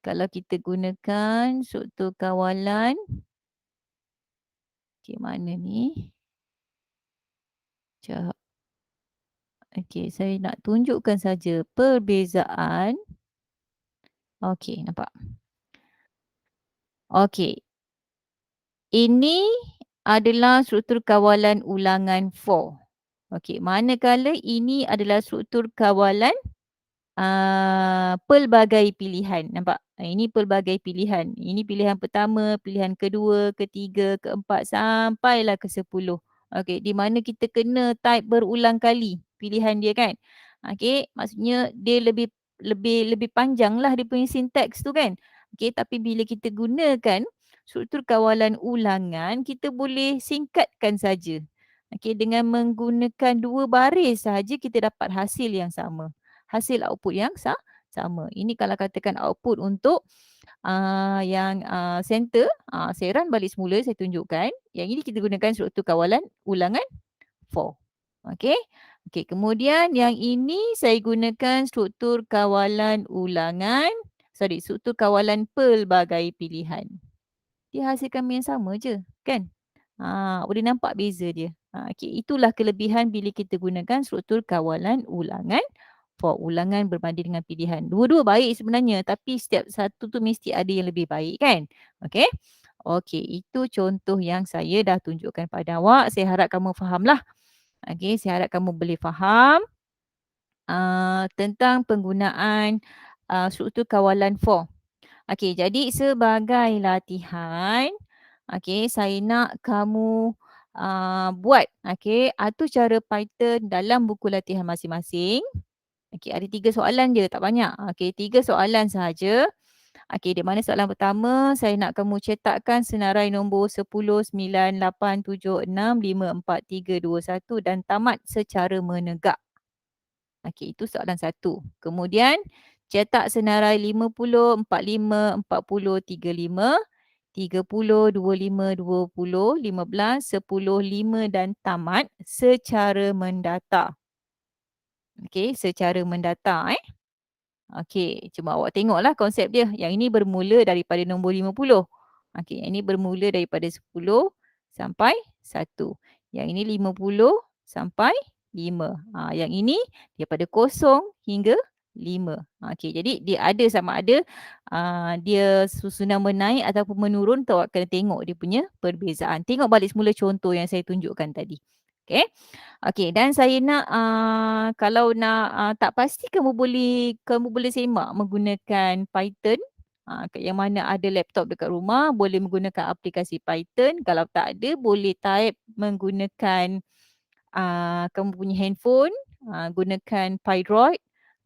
kalau kita gunakan struktur kawalan. Okey, mana ni? Sekejap. Okey, saya nak tunjukkan saja perbezaan. Okey, nampak? Okey. Ini adalah struktur kawalan ulangan 4. Okey, manakala ini adalah struktur kawalan pelbagai pilihan. Nampak? Ini pelbagai pilihan. Ini pilihan pertama, pilihan kedua, ketiga, keempat sampailah ke 10. Okey, di mana kita kena type berulang kali pilihan dia kan. Okey, maksudnya dia lebih panjang lah dia punya sinteks tu kan. Okey, tapi bila kita gunakan struktur kawalan ulangan, kita boleh singkatkan saja. Okey, dengan menggunakan 2 baris sahaja kita dapat hasil yang sama. Hasil output yang sama. Ini kalau katakan output untuk yang center, saya run balik semula, saya tunjukkan. Yang ini kita gunakan struktur kawalan ulangan 4. Okey. Okey, kemudian yang ini saya gunakan struktur kawalan struktur kawalan pelbagai pilihan. Dia hasilkan yang sama je, kan? Boleh nampak beza dia. Okey, itulah kelebihan bila kita gunakan struktur kawalan ulangan for ulangan berbanding dengan pilihan. Dua-dua baik sebenarnya, tapi setiap satu tu mesti ada yang lebih baik kan? Okey. Okey, itu contoh yang saya dah tunjukkan pada awak. Saya harap kamu fahamlah. Okey, saya harap kamu boleh faham tentang penggunaan struktur kawalan for. Okey, jadi sebagai latihan, okey, saya nak kamu buat, okey, atur cara Python dalam buku latihan masing-masing. Okey, ada 3 soalan je, tak banyak. Okey, 3 soalan sahaja. Okey, di mana soalan pertama, saya nak kamu cetakkan senarai nombor 10, 9, 8, 7, 6, 5, 4, 3, 2, 1 dan tamat secara menegak. Okey, itu soalan 1. Kemudian, cetak senarai 50, 45, 40, 35 30, 25, 20, 15, 10, 5 dan tamat secara mendata. Okey, secara mendata okey, cuma awak tengoklah konsep dia. Yang ini bermula daripada nombor 50. Okey, yang ini bermula daripada 10 sampai 1. Yang ini 50 sampai 5. Yang ini daripada 0 hingga 5. Okey, jadi dia ada sama ada dia susunan menaik ataupun menurun tu awak kena tengok dia punya perbezaan. Tengok balik semula contoh yang saya tunjukkan tadi. Okey. Okey, dan saya nak, kalau nak, tak pasti kamu boleh semak menggunakan Python, yang mana ada laptop dekat rumah boleh menggunakan aplikasi Python, kalau tak ada boleh type menggunakan, kamu punya handphone, gunakan Pydroid.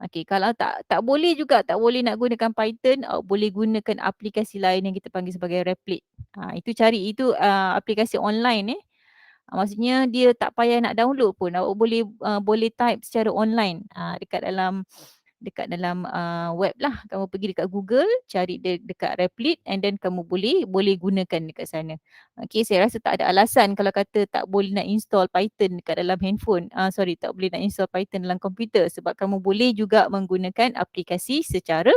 Okey, kalau tak boleh juga, tak boleh nak gunakan Python, boleh gunakan aplikasi lain yang kita panggil sebagai Replit. Itu cari, itu, aplikasi online. Maksudnya dia tak payah nak download pun, awak boleh type secara online, dekat dalam web lah. Kamu pergi dekat Google, cari dekat Replit and then kamu boleh gunakan dekat sana. Okey, saya rasa tak ada alasan kalau kata tak boleh nak install Python dekat dalam handphone, sorry, tak boleh nak install Python dalam komputer, sebab kamu boleh juga menggunakan aplikasi secara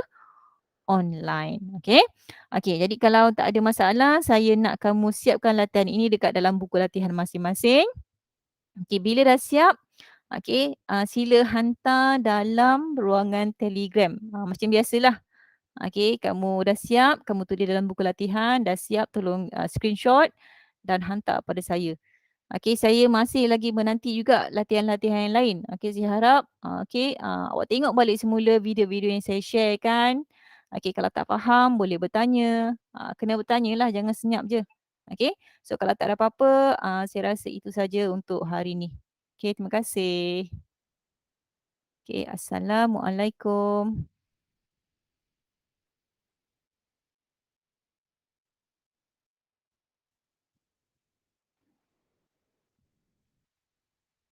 online. Okey. Okey, jadi kalau tak ada masalah, saya nak kamu siapkan latihan ini dekat dalam buku latihan masing-masing. Okey, bila dah siap, okey, sila hantar dalam ruangan Telegram. Macam biasalah. Okey, kamu dah siap, kamu tulis dalam buku latihan, dah siap, tolong screenshot dan hantar pada saya. Okey, saya masih lagi menanti juga latihan-latihan yang lain. Okey, saya harap, awak tengok balik semula video-video yang saya sharekan. Okey, kalau tak faham boleh bertanya. Kena bertanyalah, jangan senyap je. Okey, so kalau tak ada apa-apa, saya rasa itu saja untuk hari ni. Okey, terima kasih. Okey, Assalamualaikum.